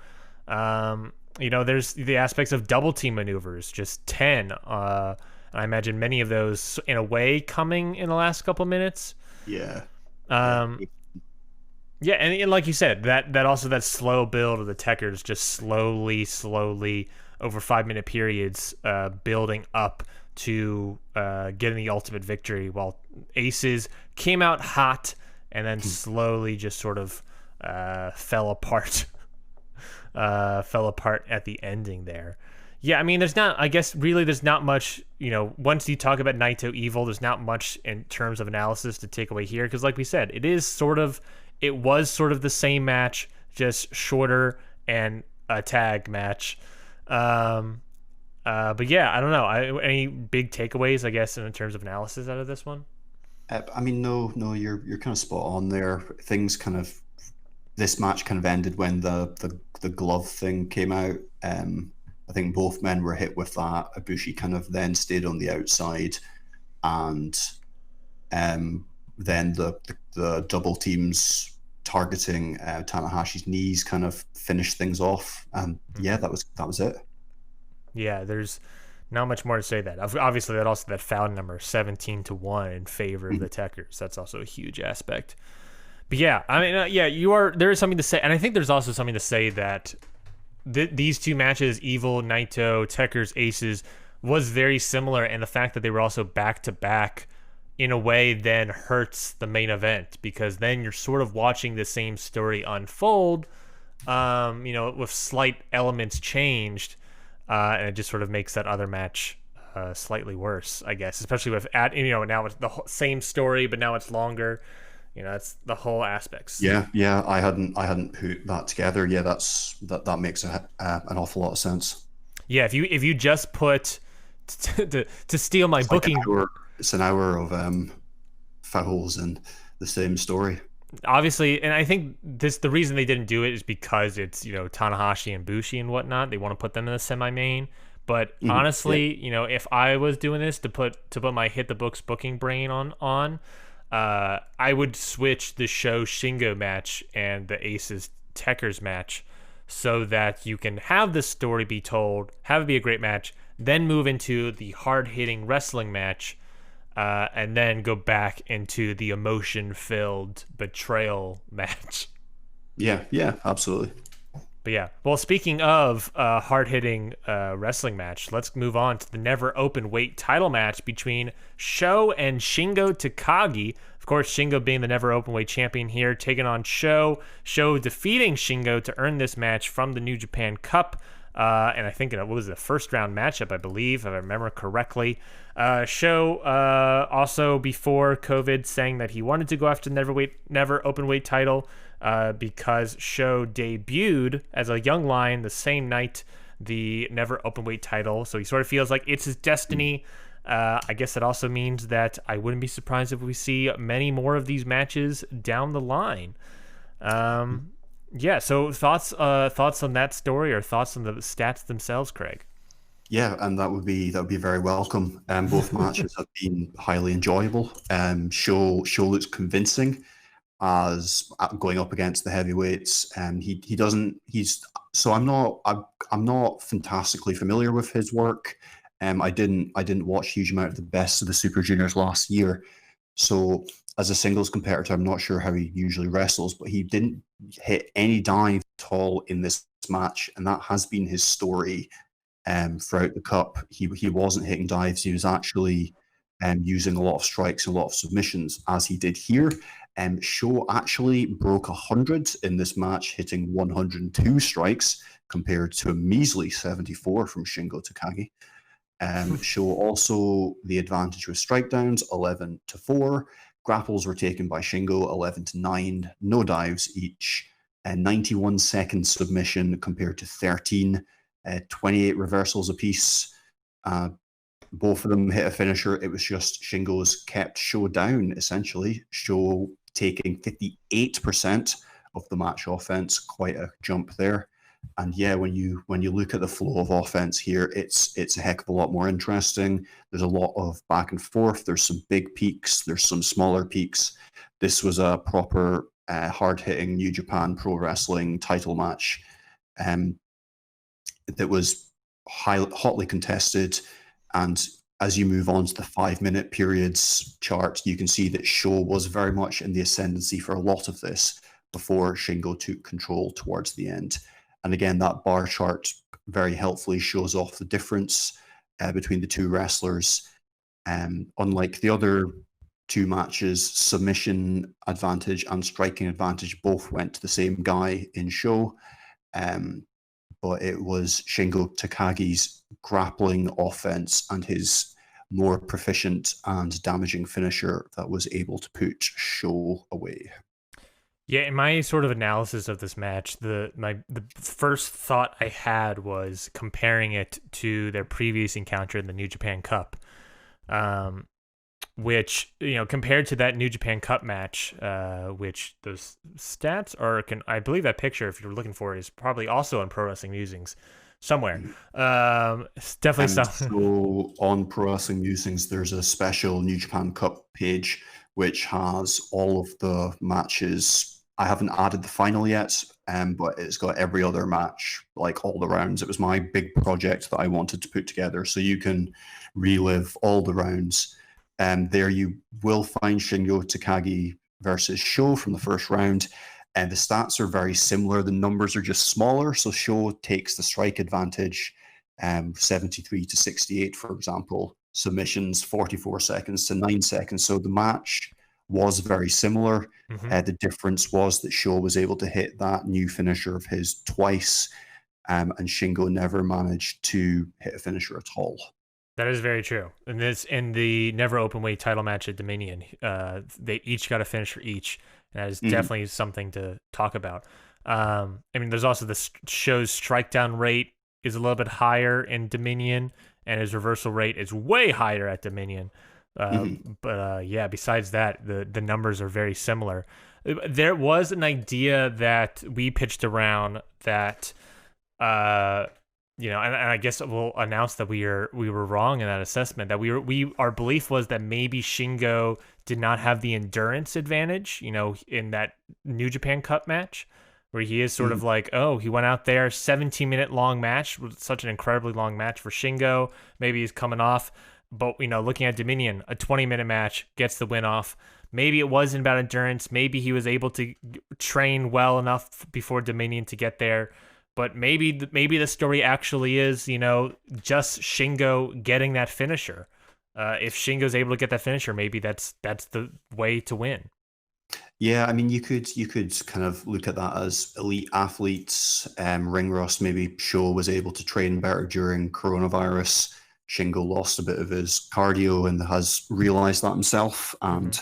There's the aspects of double team maneuvers, just 10. I imagine many of those, in a way, coming in the last couple minutes. Yeah. Yeah, and like you said, that also that slow build of the Tekkers, just slowly over 5-minute periods, building up to getting the ultimate victory, while Aces came out hot and then slowly just sort of fell apart. Fell apart at the ending there. Yeah, I mean, there's not much, once you talk about Naito Evil, there's not much in terms of analysis to take away here, because like we said, it was sort of the same match, just shorter and a tag match. But yeah, I don't know. Any big takeaways, I guess, in terms of analysis out of this one? I mean, no, you're kind of spot on there. This match kind of ended when the glove thing came out. I think both men were hit with that. Ibushi kind of then stayed on the outside, and then the double teams targeting Tanahashi's knees kind of finished things off, and yeah, Mhm. that was it. Yeah, there's not much more to say. That obviously that foul number 17-1 in favor of Mhm. the Tekkers. That's also a huge aspect. But yeah, I mean, yeah, there is something to say, and I think there's also something to say that these two matches, Evil, Naito, Tekkers, Aces, was very similar, and the fact that they were also back to back in a way then hurts the main event, because then you're sort of watching the same story unfold, with slight elements changed, and it just sort of makes that other match slightly worse, I guess, especially with now it's the same story, but now it's longer. That's the whole aspects. Yeah, I hadn't put that together. Yeah, that makes an awful lot of sense. Yeah, if you just put to steal my It's like an booking, hour. It's an hour of fouls and the same story. obviously, and I think the reason they didn't do it is because it's Tanahashi and Bushi and whatnot. They want to put them in the semi-main. But Mhm. Yeah, honestly, if I was doing this to put my hit the books booking brain on, I would switch the Show Shingo match and the Aces Tekkers match, so that you can have the story be told, have it be a great match, then move into the hard hitting wrestling match, and then go back into the emotion filled betrayal match. yeah, absolutely. But yeah, well, speaking of hard hitting wrestling match, let's move on to the never open weight title match between Sho and Shingo Takagi. Of course, Shingo being the never open weight champion here, taking on Sho. Sho defeating Shingo to earn this match from the New Japan Cup. And I think what was it, a first round matchup, I believe, if I remember correctly. Sho also before COVID saying that he wanted to go after the never open weight title, because Sho debuted as a young lion the same night the never open weight title, so he sort of feels like it's his destiny. I guess that also means that I wouldn't be surprised if we see many more of these matches down the line. Yeah. So thoughts on that story, or thoughts on the stats themselves, Craig? Yeah, and that would be very welcome. Both matches have been highly enjoyable. Show looks convincing as going up against the heavyweights. He doesn't. He's so I'm not fantastically familiar with his work. I didn't watch a huge amount of the best of the Super Juniors last year. So as a singles competitor, I'm not sure how he usually wrestles, but he didn't hit any dive at all in this match, and that has been his story throughout the cup. He wasn't hitting dives. He was actually using a lot of strikes and a lot of submissions, as he did here. Sho actually broke 100 in this match, hitting 102 strikes compared to a measly 74 from Shingo Takagi. Sho also the advantage with strike downs, 11-4. Grapples were taken by Shingo, 11-9. No dives each. A 91-second submission compared to 13. 28 reversals apiece. Both of them hit a finisher. It was just Shingo's kept Sho down, essentially. Sho taking 58% of the match offense, quite a jump there. And yeah, when you look at the flow of offense here, it's a heck of a lot more interesting. There's a lot of back and forth. There's some big peaks. There's some smaller peaks. This was a proper hard-hitting New Japan Pro Wrestling title match. That was hotly contested. And as you move on to the 5-minute periods chart, you can see that Sho was very much in the ascendancy for a lot of this before Shingo took control towards the end. And again, that bar chart very helpfully shows off the difference between the two wrestlers. Unlike the other two matches, submission advantage and striking advantage both went to the same guy in Sho. But it was Shingo Takagi's grappling offense and his more proficient and damaging finisher that was able to put Sho away. Yeah, in my sort of analysis of this match, the first thought I had was comparing it to their previous encounter in the New Japan Cup, um, which compared to that New Japan Cup match, which those stats are, I believe that picture, if you're looking for it, is probably also on Pro Wrestling Musings somewhere. It's definitely And something. so on Pro Wrestling Musings, there's a special New Japan Cup page which has all of the matches. I haven't added the final yet, but it's got every other match, like all the rounds. It was my big project that I wanted to put together, so you can relive all the rounds. There you will find Shingo Takagi versus Sho from the first round. And the stats are very similar. The numbers are just smaller. So Sho takes the strike advantage, 73 to 68, for example. Submissions 44 seconds to 9 seconds. So the match was very similar. The difference was that Sho was able to hit that new finisher of his twice, and Shingo never managed to hit a finisher at all. That is very true. And this in the never open weight title match at Dominion, they each got a finisher each. And that is definitely something to talk about. I mean, there's also the show's strike down rate is a little bit higher in Dominion, and his reversal rate is way higher at Dominion. But yeah, besides that, the numbers are very similar. There was an idea that we pitched around that, you know, and I guess we'll announce that we were wrong in that assessment. That our belief was that maybe Shingo did not have the endurance advantage, you know, in that New Japan Cup match, where he is sort of like, oh, he went out there, 17-minute long match, such an incredibly long match for Shingo. Maybe he's coming off, but you know, looking at Dominion, a 20-minute match gets the win off. Maybe it wasn't about endurance. Maybe he was able to train well enough before Dominion to get there. But maybe the story actually is, you know, just Shingo getting that finisher. If Shingo's able to get that finisher, maybe that's the way to win. Yeah, I mean, you could kind of look at that as elite athletes. Ring rust, maybe Sho was able to train better during coronavirus. Shingo lost a bit of his cardio and has realized that himself, and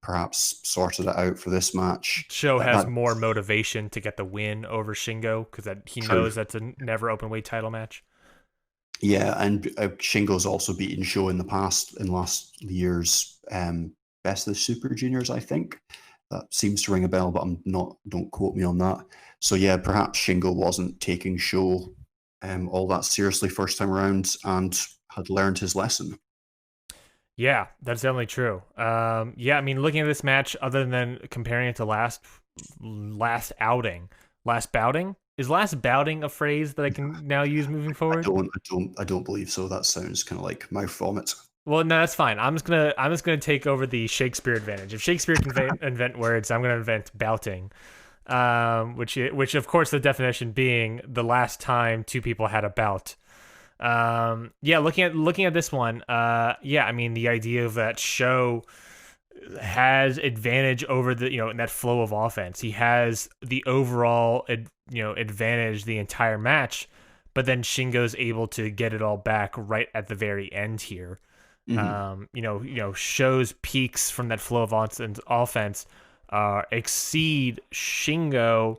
perhaps sorted it out for this match. Sho has more motivation to get the win over Shingo because he knows that's a never open weight title match. Yeah, and Shingo's also beaten Sho in the past, in last year's Best of the Super Juniors, I think. That seems to ring a bell, but don't quote me on that. So yeah, perhaps Shingo wasn't taking Sho all that seriously first time around and had learned his lesson. Yeah, that's definitely true. Yeah, I mean, looking at this match, other than comparing it to last bouting, is last bouting a phrase that I can now use moving forward? I don't believe so. That sounds kind of like mouth vomit. Well, no, that's fine. I'm just gonna take over the Shakespeare advantage. If Shakespeare can invent words, I'm gonna invent bouting. Which of course the definition being the last time two people had a bout. Yeah, looking at this one, yeah, I mean the idea of that Sho has advantage over the, you know, in that flow of offense. He has the overall advantage the entire match, but then Shingo's able to get it all back right at the very end here. Sho's peaks from that flow of offense exceed Shingo,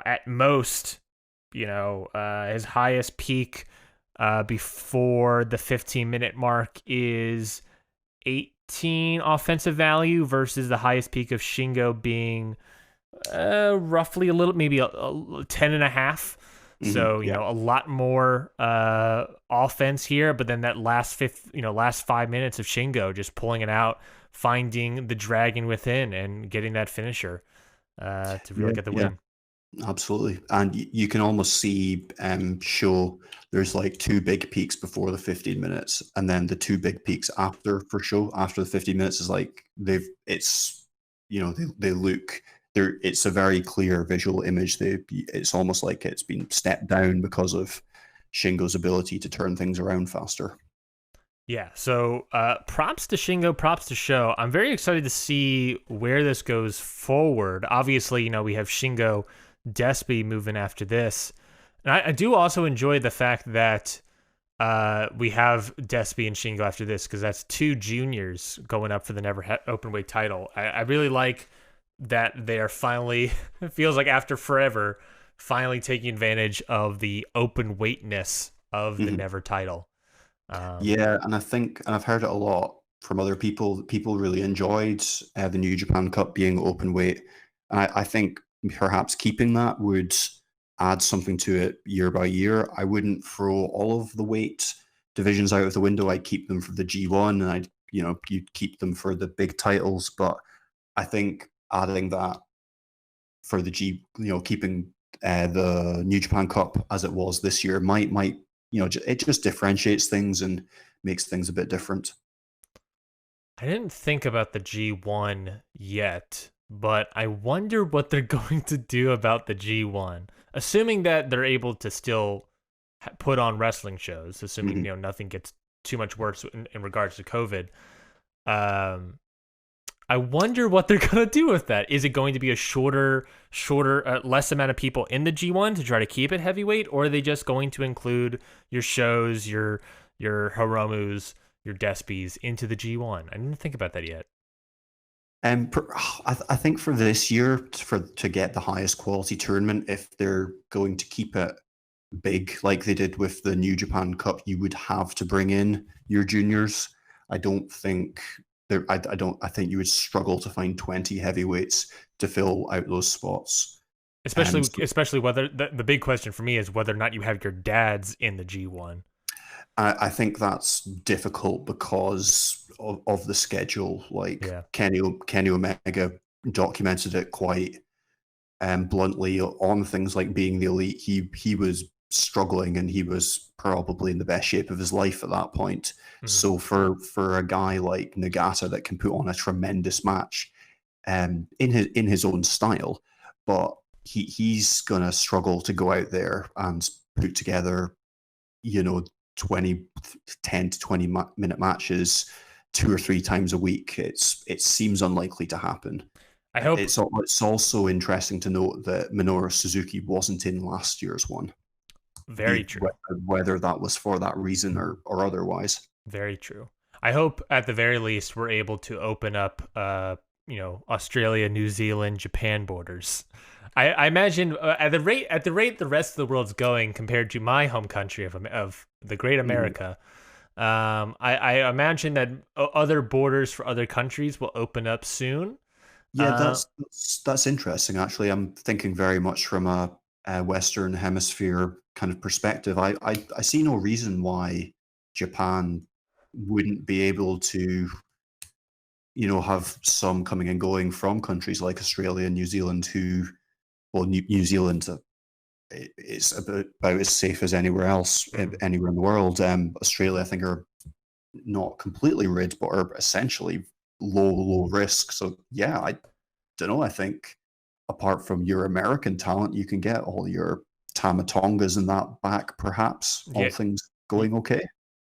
at most, his highest peak before the 15-minute mark is 18 offensive value versus the highest peak of Shingo being roughly a little, maybe a 10 and a half. So, a lot more offense here, but then that last 5 minutes of Shingo just pulling it out, finding the dragon within and getting that finisher to really get the win. Absolutely. And you can almost see Sho, there's like two big peaks before the 15 minutes, and then the two big peaks after for Sho after the 15 minutes is like they look there. It's a very clear visual image. It's almost like it's been stepped down because of Shingo's ability to turn things around faster. Yeah, so props to Shingo, props to Sho. I'm very excited to see where this goes forward. Obviously, we have Shingo Despy moving after this. And I do also enjoy the fact that we have Despy and Shingo after this, because that's two juniors going up for the never openweight title. I really like that they are finally, it feels like after forever, finally taking advantage of the open weightness of the never title. And I think, and I've heard it a lot from other people, people really enjoyed the New Japan Cup being open weight. And I think perhaps keeping that would add something to it year by year. I wouldn't throw all of the weight divisions out of the window. I'd keep them for the G1, and I'd you keep them for the big titles. But I think adding that for the keeping the New Japan Cup as it was this year might it just differentiates things and makes things a bit different. I didn't think about the G1 yet, but I wonder what they're going to do about the G1. Assuming that they're able to still put on wrestling shows, assuming nothing gets too much worse in regards to COVID. I wonder what they're going to do with that. Is it going to be a shorter, less amount of people in the G1 to try to keep it heavyweight, or are they just going to include your shows, your Hiromus, your Despies into the G1? I didn't think about that yet. I think for this year, to get the highest quality tournament, if they're going to keep it big like they did with the New Japan Cup, you would have to bring in your juniors. I think you would struggle to find 20 heavyweights to fill out those spots. Especially whether the big question for me is whether or not you have your dads in the G1. I think that's difficult because of the schedule. Kenny Omega documented it quite bluntly on things like being the elite. He was struggling, and he was probably in the best shape of his life at that point. Mm-hmm. So for a guy like Nagata that can put on a tremendous match in his own style, but he's gonna struggle to go out there and put together 10 to 20 minute matches 2 or 3 times a week. It seems unlikely to happen. I hope it's also interesting to note that Minoru Suzuki wasn't in last year's one. Very true. Whether that was for that reason or otherwise. Very true. I hope at the very least we're able to open up Australia, New Zealand, Japan borders. I imagine at the rate the rest of the world's going compared to my home country of the great America, I imagine that other borders for other countries will open up soon. Yeah, that's interesting. Actually, I'm thinking very much from a Western Hemisphere kind of perspective. I see no reason why Japan wouldn't be able to, have some coming and going from countries like Australia and New Zealand New Zealand is about as safe as anywhere else, anywhere in the world. Australia, I think, are not completely rid, but are essentially low risk. So yeah, I don't know. I think apart from your American talent, you can get all your Tama Tongas and that back, perhaps, all things going okay.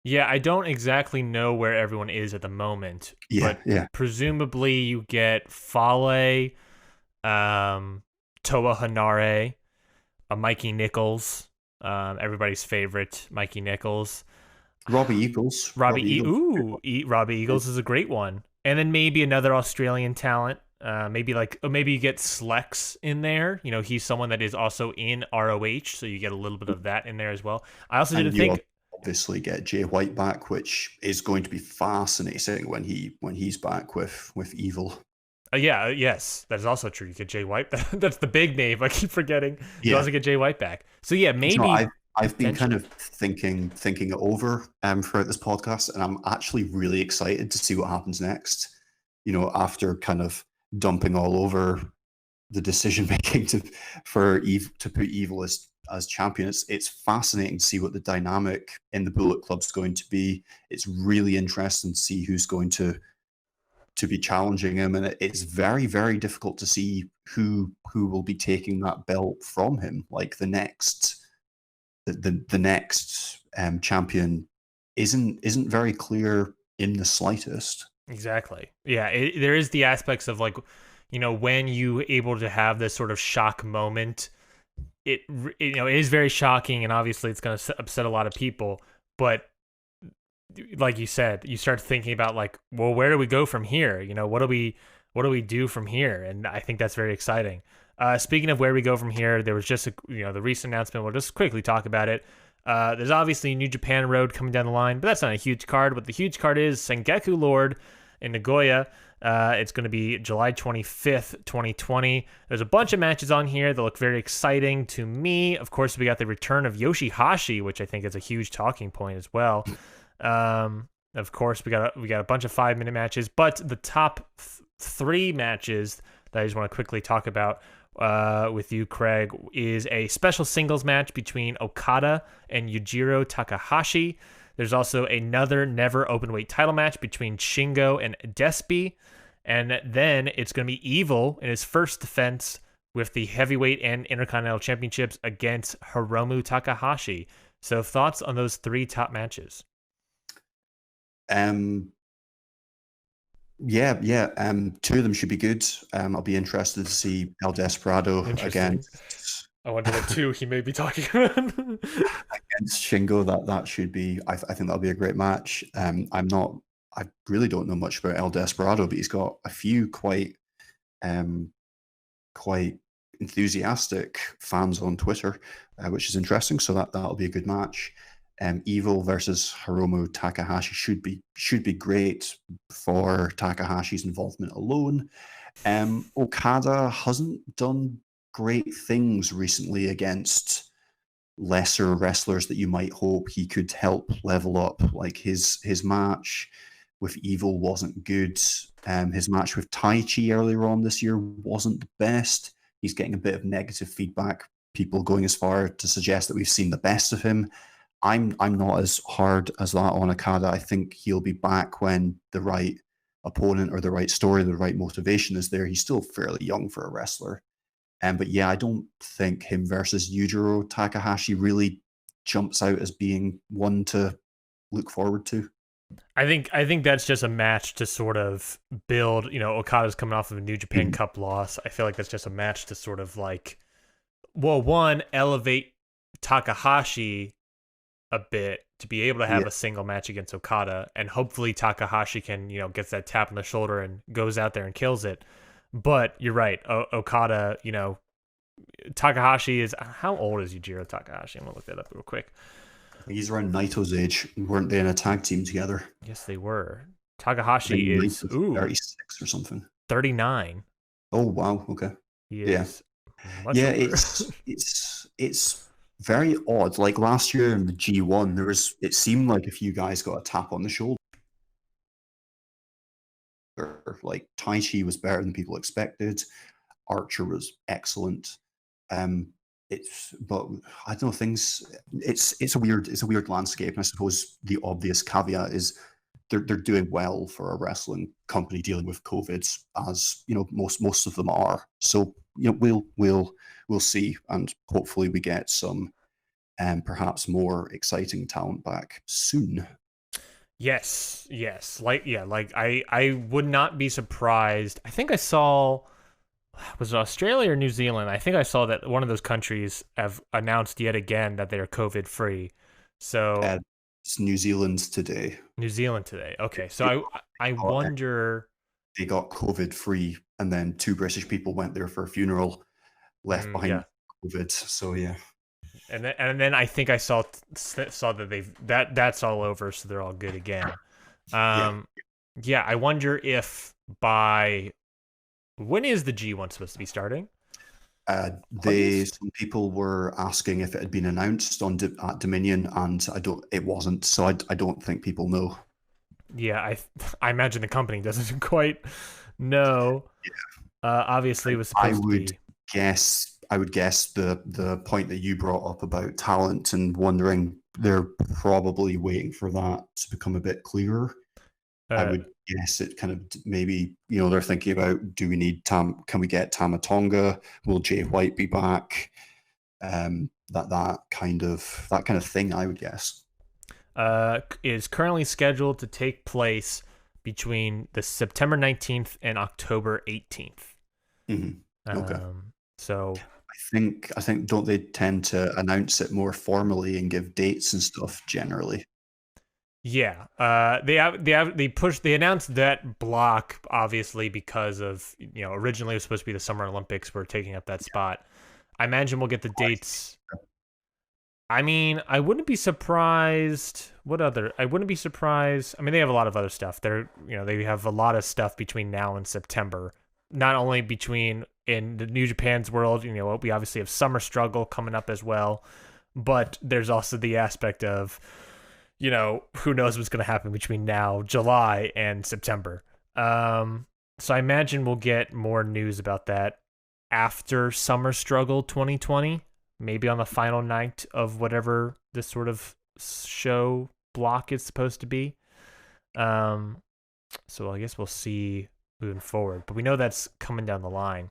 Yeah, I don't exactly know where everyone is at the moment. Yeah. Presumably you get Fale, Toa Hanare, Mikey Nichols, everybody's favorite, Mikey Nichols. Robbie Eagles. Robbie Eagles is a great one. And then maybe another Australian talent. Maybe you get Slex in there. He's someone that is also in ROH, so you get a little bit of that in there as well. I also didn't think obviously get Jay White back, which is going to be fascinating when he's back with Evil. Yes, that is also true. You get Jay White. That's the big name. I keep forgetting. You Yeah. also get Jay White back. So yeah, maybe. I've been kind of thinking it over throughout this podcast, and I'm actually really excited to see what happens next. After kind of dumping all over the decision making to put Evil as champion, it's fascinating to see what the dynamic in the Bullet Club is going to be. It's really interesting to see who's going to be challenging him, and it's very, very difficult to see who will be taking that belt from him. Like the next champion isn't very clear in the slightest. Exactly. Yeah, there is the aspects of when you able to have this sort of shock moment. It is very shocking, and obviously it's going to upset a lot of people. But like you said, you start thinking about where do we go from here? What do we do from here? And I think that's very exciting. Speaking of where we go from here, there was just the recent announcement. We'll just quickly talk about it. There's obviously New Japan Road coming down the line, but that's not a huge card. What the huge card is Sengeku Lord in Nagoya. It's going to be July 25th, 2020. There's a bunch of matches on here that look very exciting to me. Of course, we got the return of Yoshihashi, which I think is a huge talking point as well. Of course, we got a bunch of 5-minute matches, but the top 3 matches that I just want to quickly talk about with you, Craig, is a special singles match between Okada and Yujiro Takahashi. There's also another never openweight title match between Shingo and Despy. And then it's going to be Evil in his first defense with the heavyweight and intercontinental championships against Hiromu Takahashi. So thoughts on those 3 top matches? Yeah. 2 of them should be good. I'll be interested to see El Desperado against. I wonder what 2 he may be talking about. Against Shingo. That should be. I think that'll be a great match. I really don't know much about El Desperado, but he's got a few quite enthusiastic fans on Twitter, which is interesting. So that'll be a good match. Evil versus Hiromu Takahashi should be great for Takahashi's involvement alone. Okada hasn't done great things recently against lesser wrestlers that you might hope he could help level up. Like his match with Evil wasn't good. His match with Taichi earlier on this year wasn't the best. He's getting a bit of negative feedback, people going as far to suggest that we've seen the best of him. I'm not as hard as that on Okada. I think he'll be back when the right opponent or the right story, the right motivation is there. He's still fairly young for a wrestler. But yeah, I don't think him versus Yujiro Takahashi really jumps out as being one to look forward to. I think that's just a match to sort of build. Okada's coming off of a New Japan Cup loss. I feel like that's just a match to sort of like, well, one, elevate Takahashi a bit to be able to have a single match against Okada, and hopefully Takahashi can, gets that tap on the shoulder and goes out there and kills it. But you're right, Okada, Takahashi is, how old is Yujiro Takahashi? I'm gonna look that up real quick. He's around Naito's age. Weren't they in a tag team together? Yes, they were. Takahashi is 36 or something. 39. Oh wow, okay. Yeah. Yeah, it's very odd. Like last year in the G1, it seemed like a few guys got a tap on the shoulder. Like Taichi was better than people expected. Archer was excellent. But I don't know, it's a weird landscape, and I suppose the obvious caveat is they're doing well for a wrestling company dealing with COVID, as most of them are. So we'll see, and hopefully we get some perhaps more exciting talent back soon. Yes. I would not be surprised. I think I saw, was it Australia or New Zealand? I think I saw that one of those countries have announced yet again that they're COVID free. So it's New Zealand today. Okay, so I wonder. They got COVID free, and then 2 British people went there for a funeral, left behind COVID. So yeah. And then I think I saw that that's all over, so they're all good again. I wonder if when is the G1 supposed to be starting? Some people were asking if it had been announced at Dominion, and it wasn't. So I don't think people know. Yeah, I imagine the company doesn't quite know. Yeah. Obviously, it was supposed to be. I would guess the point that you brought up about talent and wondering, they're probably waiting for that to become a bit clearer. I would guess it kind of maybe, they're thinking about, do we need can we get Tama Tonga? Will Jay White be back? That kind of thing, I would guess. Is currently scheduled to take place between the September 19th and October 18th. Mm-hmm. Okay. So I think don't they tend to announce it more formally and give dates and stuff generally? Yeah. They announced that block obviously because of, originally it was supposed to be the Summer Olympics were taking up that spot. I imagine we'll get the dates. I mean, I wouldn't be surprised. I wouldn't be surprised. I mean, they have a lot of other stuff. They have a lot of stuff between now and September. Not only in the New Japan's world, we obviously have Summer Struggle coming up as well, but there's also the aspect of, who knows what's going to happen between now, July, and September. So I imagine we'll get more news about that after Summer Struggle 2020, maybe on the final night of whatever this sort of show block is supposed to be. So I guess we'll see moving forward, but we know that's coming down the line.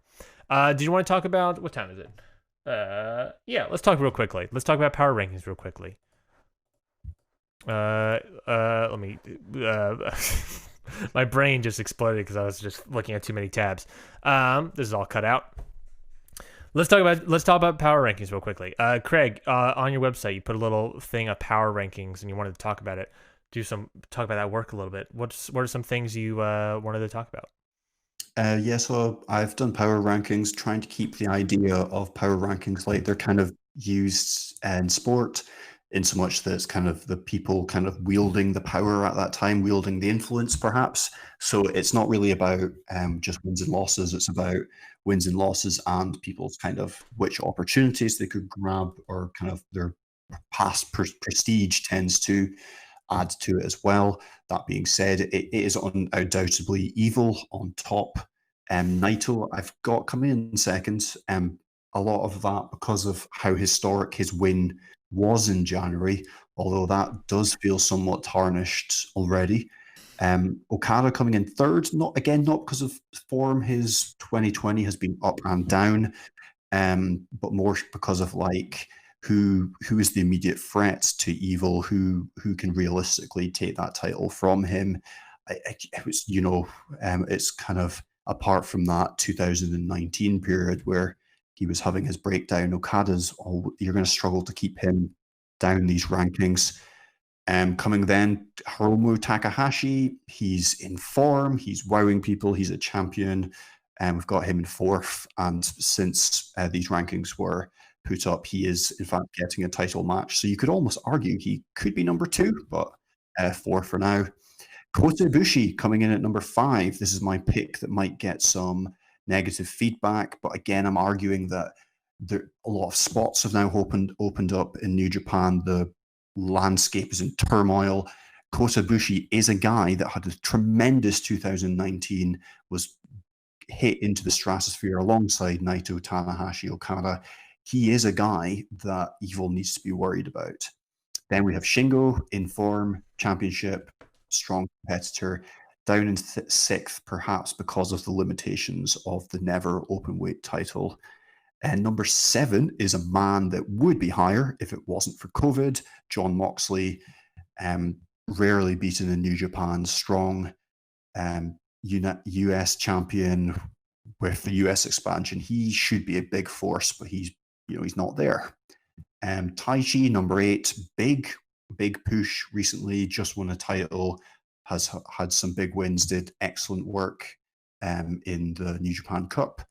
Do you want to talk about, what time is it? Yeah, let's talk real quickly. Let's talk about power rankings real quickly. Let me. My brain just exploded because I was just looking at too many tabs. This is all cut out. Let's talk about power rankings real quickly. Craig, on your website, you put a little thing of power rankings, and you wanted to talk about it. Talk about that work a little bit. What are some things you wanted to talk about? Yeah, so I've done power rankings, trying to keep the idea of power rankings like they're kind of used in sport, in so much that it's kind of the people kind of wielding the power at that time, wielding the influence perhaps. So it's not really about just wins and losses, it's about wins and losses and people's kind of which opportunities they could grab, or kind of their past prestige tends to add to it as well. That being said, it is undoubtedly Evil on top. Naito, I've got coming in second. A lot of that because of how historic his win was in January, although that does feel somewhat tarnished already. Okada coming in third, not because of form. His 2020 has been up and down, but more because of like who is the immediate threat to Evil, who can realistically take that title from him. It was, it's kind of apart from that 2019 period where he was having his breakdown. Okada's, you're going to struggle to keep him down these rankings. Coming then, Hiromu Takahashi, he's in form, he's wowing people, he's a champion, and we've got him in fourth. And since these rankings were put up, he is in fact getting a title match. So you could almost argue he could be number two, but four for now. Kota Ibushi coming in at number 5. This is my pick that might get some negative feedback, but again, I'm arguing that a lot of spots have now opened up in New Japan. The landscape is in turmoil. Kota Ibushi is a guy that had a tremendous 2019, was hit into the stratosphere alongside Naito, Tanahashi, Okada. He is a guy that Evil needs to be worried about. Then we have Shingo in form, championship, strong competitor, down in sixth, perhaps because of the limitations of the never openweight title. And number 7 is a man that would be higher if it wasn't for COVID, Jon Moxley, rarely beaten in New Japan, strong US champion with the US expansion. He should be a big force, but he's not there. Taichi, number 8, big push recently, just won a title, has had some big wins, did excellent work in the New Japan Cup.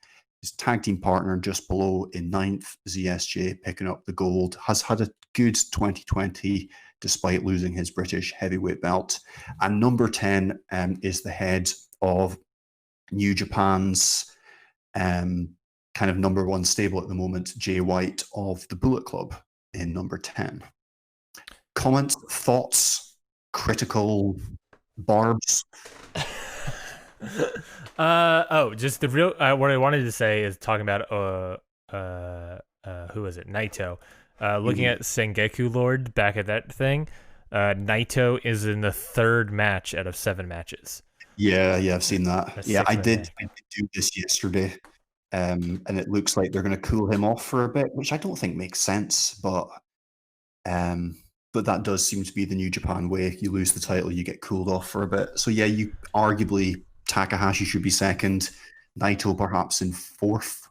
His tag team partner just below in 9th, ZSJ, picking up the gold, has had a good 2020 despite losing his British heavyweight belt. And number 10 is the head of New Japan's kind of number 1 stable at the moment, Jay White of the Bullet Club in number 10. Comments, thoughts, critical barbs? Just the real what I wanted to say is talking about who is it? Naito. Looking at Sengeku Lord back at that thing, Naito is in the 3rd match out of 7 matches. Yeah, I've seen that. I did do this yesterday. And it looks like they're going to cool him off for a bit, which I don't think makes sense, but that does seem to be the New Japan way. You lose the title, you get cooled off for a bit. So yeah, you arguably Takahashi should be 2nd, Naito perhaps in 4th.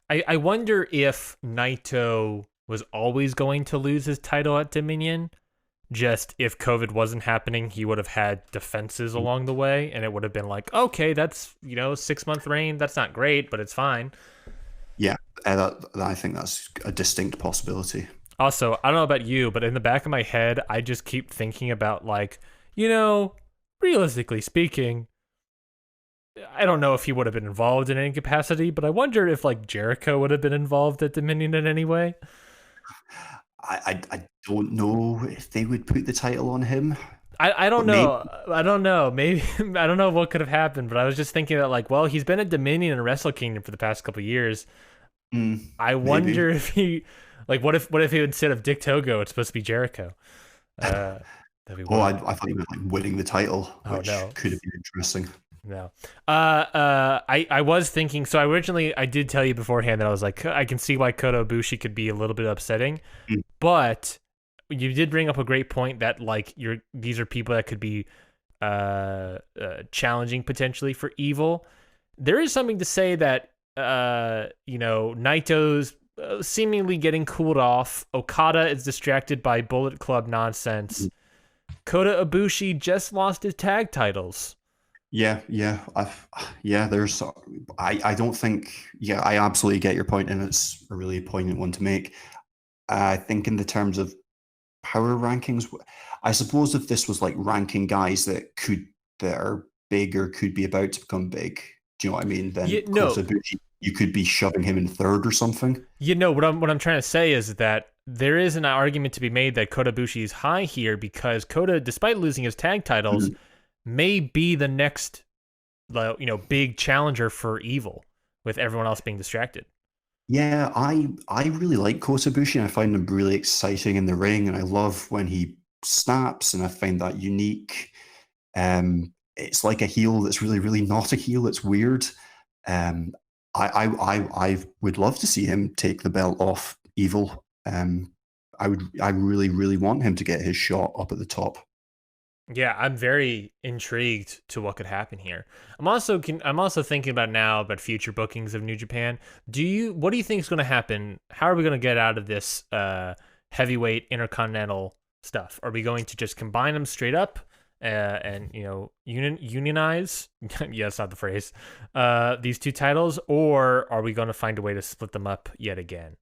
I wonder if Naito was always going to lose his title at Dominion. Just if COVID wasn't happening, he would have had defenses along the way, and it would have been like, okay, that's 6-month reign. That's not great, but it's fine. Yeah, I think that's a distinct possibility. Also, I don't know about you, but in the back of my head, I just keep thinking about realistically speaking, I don't know if he would have been involved in any capacity, but I wonder if Jericho would have been involved at Dominion in any way. I don't know if they would put the title on him, I don't but maybe. know. I don't know. Maybe I don't know what could have happened, but I was just thinking that like, well, he's been at Dominion and Wrestle Kingdom for the past couple of years. Mm, I maybe. wonder if he, like, what if he instead of Dick Togo, it's supposed to be Jericho? Uh, that'd be Oh, wild. I thought he was like winning the title, Oh which no, could have been interesting. no. I was thinking. So I did tell you beforehand that I was like, I can see why Kota Ibushi could be a little bit upsetting, Mm, but you did bring up a great point that like these are people that could be challenging potentially for Evil. There is something to say that Naito's seemingly getting cooled off. Okada is distracted by Bullet Club nonsense. mm. Kota Ibushi just lost his tag titles. Yeah, yeah, yeah. There's, I don't think, yeah, I absolutely get your point, and it's a really poignant one to make. I think in the terms of power rankings, I suppose if this was like ranking guys that are big or could be about to become big, do you know what I mean? Yeah, Then no, Kota Ibushi, you could be shoving him in third or something. what I'm trying to say is that there is an argument to be made that Kota Ibushi is high here because Kota, despite losing his tag titles, Mhm. may be the next big challenger for Evil with everyone else being distracted. Yeah, I really like Kota Ibushi, and I find him really exciting in the ring, and I love when he snaps, and I find that unique. It's like a heel that's really, really not a heel. It's weird. Um, I would love to see him take the belt off Evil. I really, really want him to get his shot up at the top. Yeah, I'm very intrigued to what could happen here. I'm also thinking about now about future bookings of New Japan. What do you think is going to happen? How are we going to get out of this heavyweight intercontinental stuff? Are we going to just combine them straight up and unionize? Yeah, that's not the phrase. These two titles, or are we going to find a way to split them up yet again?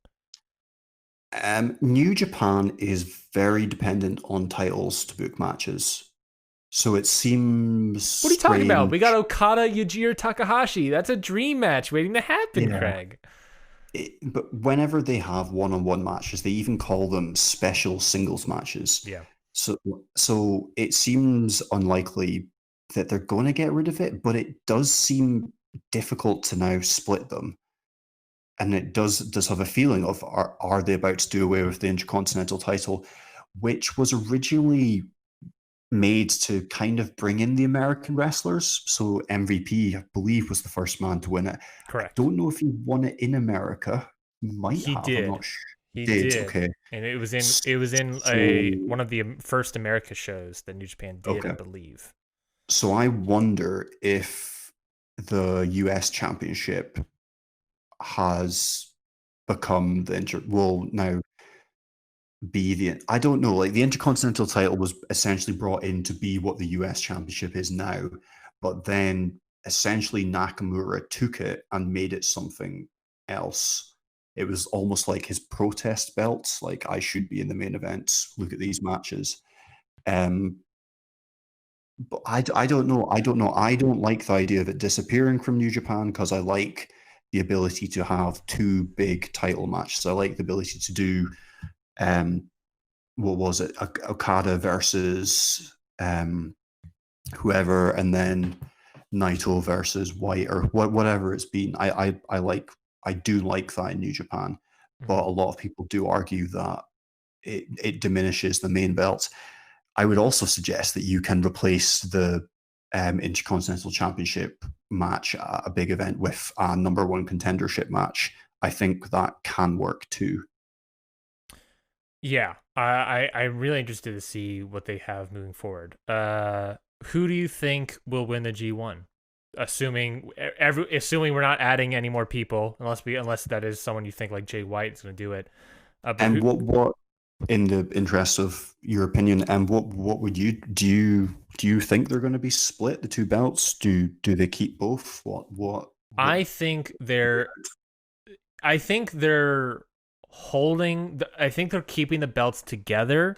New Japan is very dependent on titles to book matches. So it seems What are you talking about? strange. We got Okada, Yujiro Takahashi. That's a dream match waiting to happen, Yeah. Craig. But whenever they have one-on-one matches, they even call them special singles matches. Yeah. So, so it seems unlikely that they're going to get rid of it, but it does seem difficult to now split them. And it does have a feeling of are they about to do away with the Intercontinental title, which was originally made to kind of bring in the American wrestlers. So MVP, I believe, was the first man to win it. I Correct. don't know if he won it in America. He might He have. I'm did. not sure. He He did. did. Okay. And it was in a So one of the first America shows that New Japan did, I okay. believe. So I wonder if the US Championship has become the will now be the, I don't know, like the Intercontinental title was essentially brought in to be what the US Championship is now, but then essentially Nakamura took it and made it something else. It was almost like his protest belts, like I should be in the main events. Look at these matches. Um, but I don't know. I don't know. I don't like the idea of it disappearing from New Japan because I like the ability to have two big title matches. I like the ability to do um, what was it, Okada versus whoever, and then Naito versus White or whatever it's been. I do like that in New Japan, but Mhm. a lot of people do argue that it diminishes the main belt. I would also suggest that you can replace the Intercontinental Championship match at a big event with a number one contendership match. I think that can work too. Yeah. I'm really interested to see what they have moving forward. Who do you think will win the G1? Assuming we're not adding any more people, unless that is someone you think like Jay White is going to do it. But And who what in the interest of your opinion, and what would you do you think they're going to be split, the two belts? Do they keep both? What I think they're I think they're I think they're keeping the belts together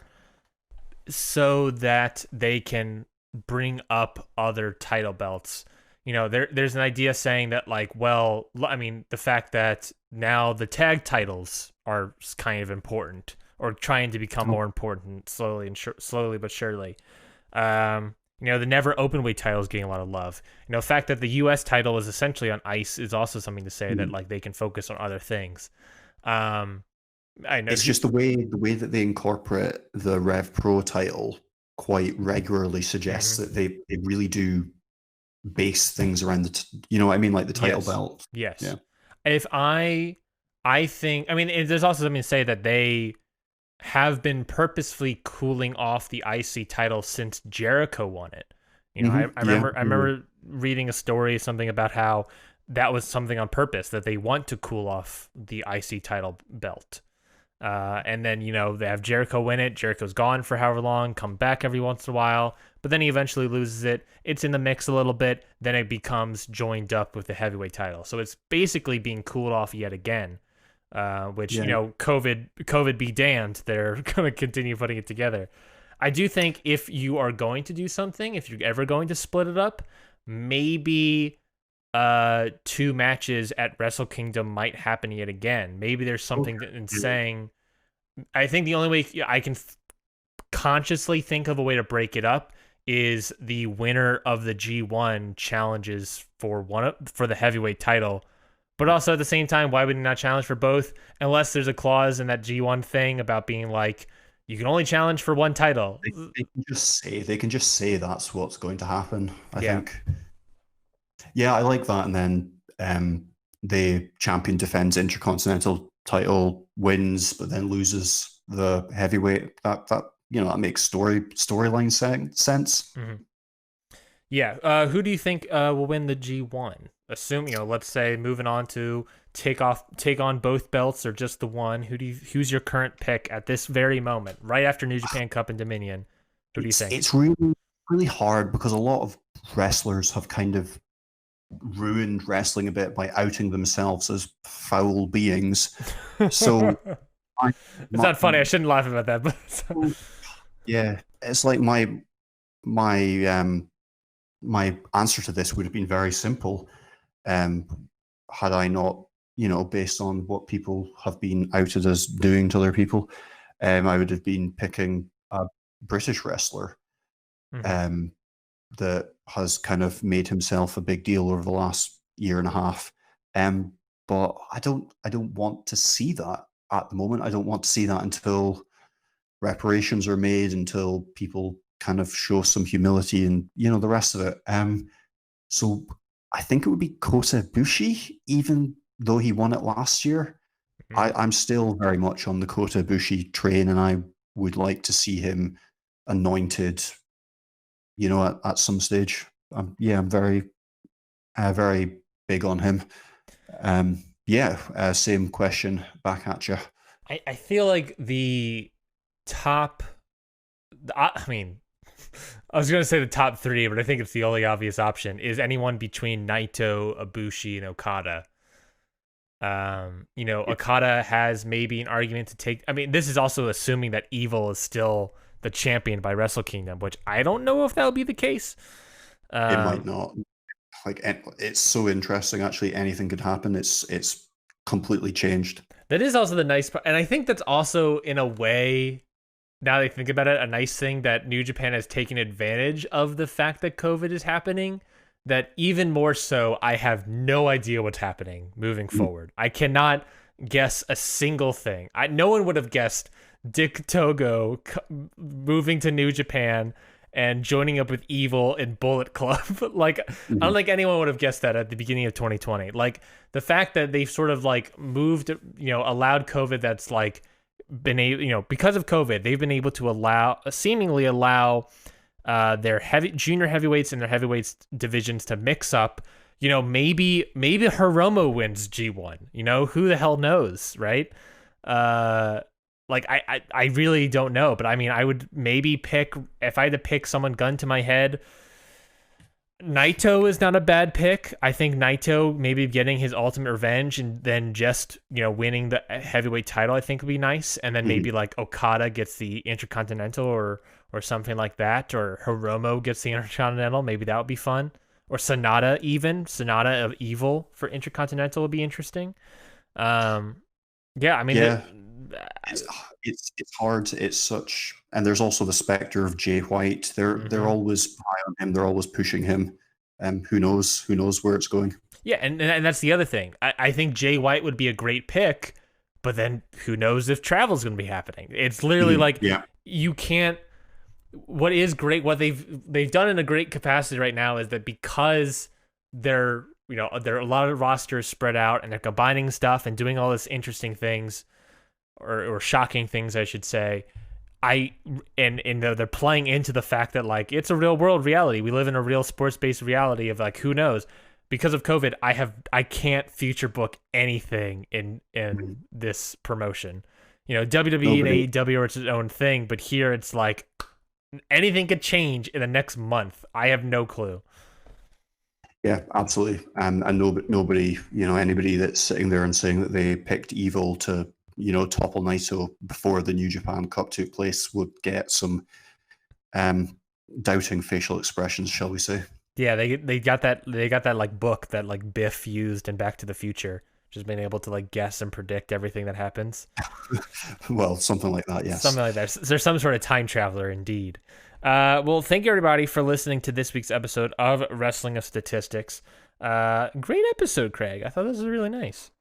so that they can bring up other title belts. There's an idea saying that like, well, I mean, the fact that now the tag titles are kind of important or trying to become more important slowly but surely. The never open weight title is getting a lot of love. The fact that the U.S. title is essentially on ice is also something to say that like they can focus on other things. I know it's just the way that they incorporate the Rev Pro title quite regularly suggests that they really do base things around you know what I mean, like the title belt. Yes. Yeah. If I think, there's also something to say that they have been purposefully cooling off the IC title since Jericho won it. I remember reading a story, something about how that was something on purpose, that they want to cool off the IC title belt. And then, they have Jericho win it. Jericho's gone for however long, come back every once in a while, but then he eventually loses it. It's in the mix a little bit. Then it becomes joined up with the heavyweight title. So it's basically being cooled off yet again, which, COVID be damned. They're going to continue putting it together. I do think if you are going to do something, if you're ever going to split it up, maybe 2 matches at Wrestle Kingdom might happen yet again. Maybe there's something in saying, I think the only way I can consciously think of a way to break it up is the winner of the G1 challenges for the heavyweight title. But also at the same time, why would you not challenge for both? Unless there's a clause in that G1 thing about being like, you can only challenge for one title. They can just say that's what's going to happen. I think. Yeah, I like that. And then the champion defends Intercontinental title, wins, but then loses the heavyweight. That makes storyline sense. Mm-hmm. Yeah. Who do you think will win the G1? Assume, let's say moving on to take on both belts or just the one. Who's your current pick at this very moment, right after New Japan Cup and Dominion? Who do you think? It's really, really hard because a lot of wrestlers have kind of ruined wrestling a bit by outing themselves as foul beings. So it's not funny. I shouldn't laugh about that, but yeah, it's like my answer to this would have been very simple. Had I not, based on what people have been outed as doing to other people, I would have been picking a British wrestler that has kind of made himself a big deal over the last year and a half. But I don't want to see that at the moment. I don't want to see that until reparations are made, until people kind of show some humility and, the rest of it. So I think it would be Kota Ibushi, even though he won it last year. I'm still very much on the Kota Ibushi train, and I would like to see him anointed, at some stage. I'm very, very big on him. Same question back at you. I feel like the top, I was going to say the top 3, but I think it's the only obvious option, is anyone between Naito, Ibushi, and Okada. Okada has maybe an argument to take. This is also assuming that Evil is still the champion by Wrestle Kingdom, which I don't know if that'll be the case. It might not. Like, it's so interesting. Actually, anything could happen. It's completely changed. That is also the nice part, and I think that's also, in a way, now that I think about it, a nice thing that New Japan has taken advantage of the fact that COVID is happening. That even more so, I have no idea what's happening moving forward. I cannot guess a single thing. No one would have guessed Dick Togo moving to New Japan and joining up with Evil in Bullet Club. I don't think anyone would have guessed that at the beginning of 2020. Like, the fact that they've sort of moved, allowed COVID, that's been able, because of COVID, they've been able to seemingly allow their junior heavyweights and their heavyweights divisions to mix up. Maybe Hiromu wins G1. Who the hell knows, right? I really don't know, but I would maybe pick, if I had to pick someone gun to my head, Naito is not a bad pick. I think Naito maybe getting his ultimate revenge and then just, winning the heavyweight title, I think would be nice. And then maybe Okada gets the Intercontinental or something like that, or Hiromu gets the Intercontinental. Maybe that would be fun. Or Sonata of Evil for Intercontinental would be interesting. It's it's hard. It's such, and there's also the specter of Jay White. They're always high on him. They're always pushing him. Who knows? Who knows where it's going? Yeah, and that's the other thing. I think Jay White would be a great pick, but then who knows if travel's going to be happening? It's literally like Yeah. you can't. What is great, what they've done in a great capacity right now is that because they're there are a lot of rosters spread out and they're combining stuff and doing all this interesting things or shocking things, I should say. And they're playing into the fact that like it's a real world reality. We live in a real sports based reality of like who knows. Because of COVID, I can't future book anything in this promotion. WWE and AEW are its own thing, but here it's like anything could change in the next month. I have no clue. Yeah, absolutely. And nobody, anybody that's sitting there and saying that they picked Evil to, topple Naito before the New Japan Cup took place would get some doubting facial expressions, shall we say? Yeah, they got that like book that like Biff used in Back to the Future, just being able to like guess and predict everything that happens. Well, something like that, yes. Something like that. There's some sort of time traveler indeed. Well, thank you everybody for listening to this week's episode of Wrestling of Statistics. Great episode, Craig. I thought this was really nice.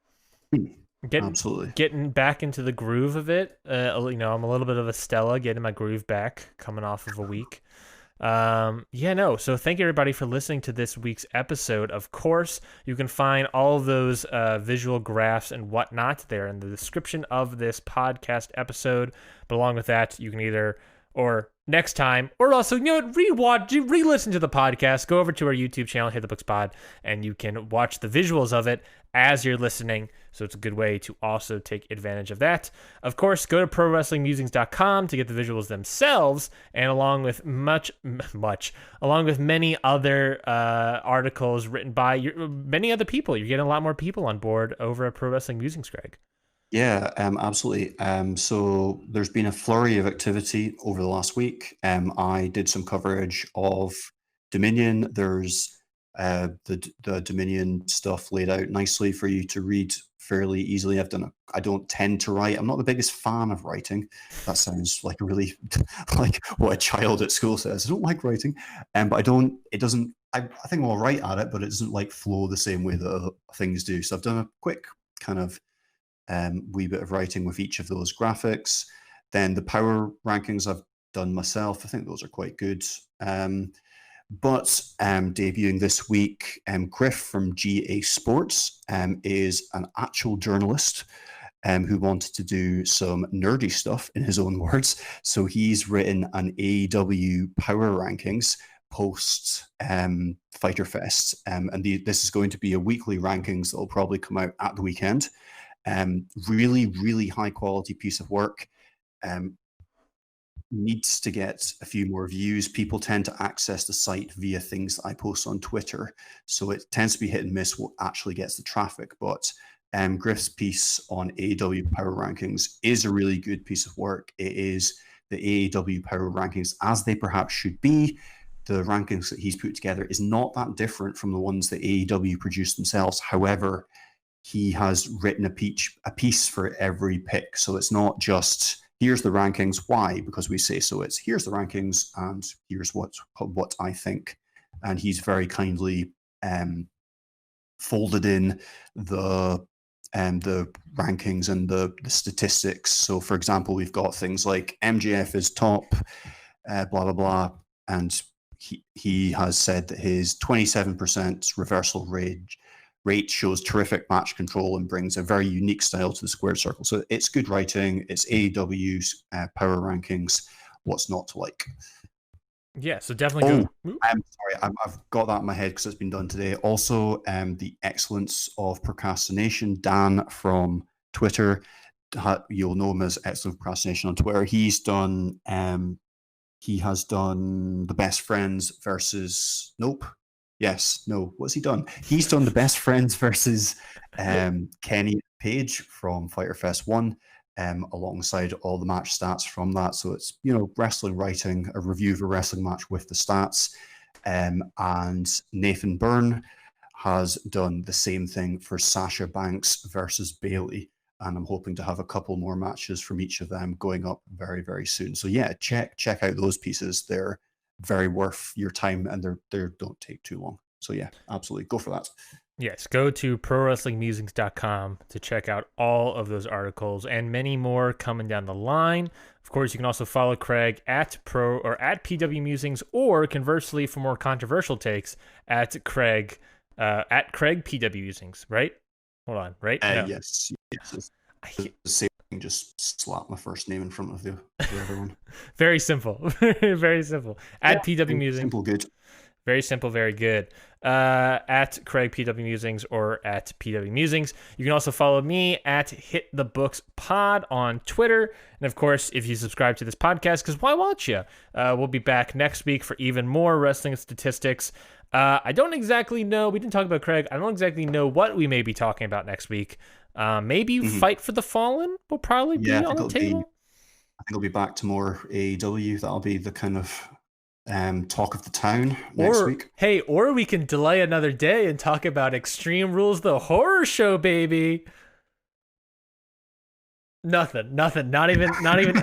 Absolutely. Getting back into the groove of it. I'm a little bit of a Stella, getting my groove back, coming off of a week. So thank you everybody for listening to this week's episode. Of course, you can find all of those visual graphs and whatnot there in the description of this podcast episode. But along with that, you can either or next time, or also, re-listen to the podcast, go over to our YouTube channel, Hit the Books Pod, and you can watch the visuals of it as you're listening. So it's a good way to also take advantage of that. Of course, go to ProWrestlingMusings.com to get the visuals themselves, and along with along with many other articles written by many other people. You're getting a lot more people on board over at Pro Wrestling Musings, Greg. Yeah, absolutely. So there's been a flurry of activity over the last week. I did some coverage of Dominion. There's the Dominion stuff laid out nicely for you to read fairly easily. I don't tend to write. I'm not the biggest fan of writing. That sounds like really like what a child at school says. I don't like writing. But I think I'll write at it, but it doesn't like flow the same way that other things do. So I've done a quick kind of wee bit of writing with each of those graphics. Then the power rankings I've done myself. I think those are quite good. But debuting this week, Griff from GA Sports is an actual journalist who wanted to do some nerdy stuff, in his own words. So he's written an AEW power rankings post Fyter Fest. This is going to be a weekly rankings that will probably come out at the weekend. Really, really high quality piece of work. Needs to get a few more views. People tend to access the site via things that I post on Twitter. So it tends to be hit and miss what actually gets the traffic. But Griff's piece on AEW Power Rankings is a really good piece of work. It is the AEW Power Rankings as they perhaps should be. The rankings that he's put together is not that different from the ones that AEW produce themselves. However, he has written a piece for every pick. So it's not just, here's the rankings. Why? Because we say so. It's here's the rankings and here's what I think. And he's very kindly folded in the rankings and the statistics. So for example, we've got things like MJF is top, blah, blah, blah. And he has said that his 27% reversal rate shows terrific match control and brings a very unique style to the squared circle. So it's good writing. It's AEW's power rankings. What's not to like? Yeah, so definitely go. I'm sorry, I've got that in my head because it's been done today. Also, the excellence of procrastination. Dan from Twitter, you'll know him as Excellent Procrastination on Twitter. He's done. He has done the best friends versus. Nope. Yes, no. What's he done? He's done the best friends versus Kenny Page from Fyter Fest 1, alongside all the match stats from that. So it's, wrestling writing, a review of a wrestling match with the stats. And Nathan Byrne has done the same thing for Sasha Banks versus Bayley. and I'm hoping to have a couple more matches from each of them going up very, very soon. So yeah, check out those pieces. They're very worth your time, and they don't take too long. So yeah, absolutely go for that. Yes, go to prowrestlingmusings.com to check out all of those articles and many more coming down the line. Of course, you can also follow Craig at PW Musings, or conversely, for more controversial takes, at Craig PW Musings. Right? Hold on. Right? No. Yes. The same thing. Just slap my first name in front of the other one. Very simple. Very simple. At PW Musings. Simple, good. Very simple, very good. At Craig PW Musings or at PW Musings. You can also follow me at Hit the Books Pod on Twitter. And of course, if you subscribe to this podcast, because why won't you? We'll be back next week for even more wrestling statistics. I don't exactly know. We didn't talk about Craig. I don't exactly know what we may be talking about next week. Maybe Fight for the Fallen will probably be on the table. I think I'll be back to more AEW. That'll be the kind of talk of the town next week. Hey, or we can delay another day and talk about Extreme Rules, the horror show, baby. Nothing. Not even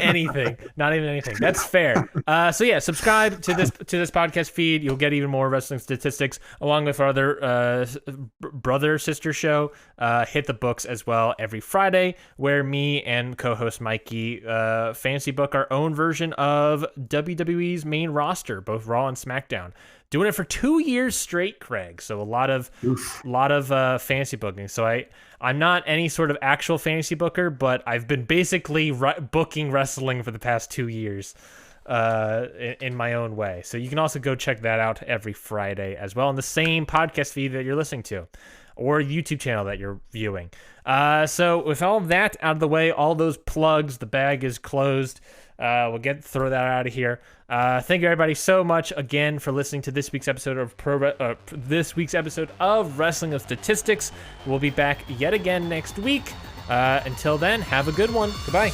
anything. Not even anything. That's fair. So yeah, subscribe to this podcast feed. You'll get even more wrestling statistics along with our other brother sister show, Hit the Books, as well, every Friday, where me and co-host Mikey fancy book our own version of WWE's main roster, both Raw and SmackDown. Doing it for 2 years straight, Craig. So a lot of fantasy booking. So I'm not any sort of actual fantasy booker, but I've been basically booking wrestling for the past 2 years in my own way. So you can also go check that out every Friday as well on the same podcast feed that you're listening to, or YouTube channel that you're viewing. So with all that out of the way, all those plugs, the bag is closed. We'll throw that out of here. Thank you everybody so much again for listening to this week's episode of Wrestling of Statistics. We'll be back yet again next week. Until then, have a good one. Goodbye.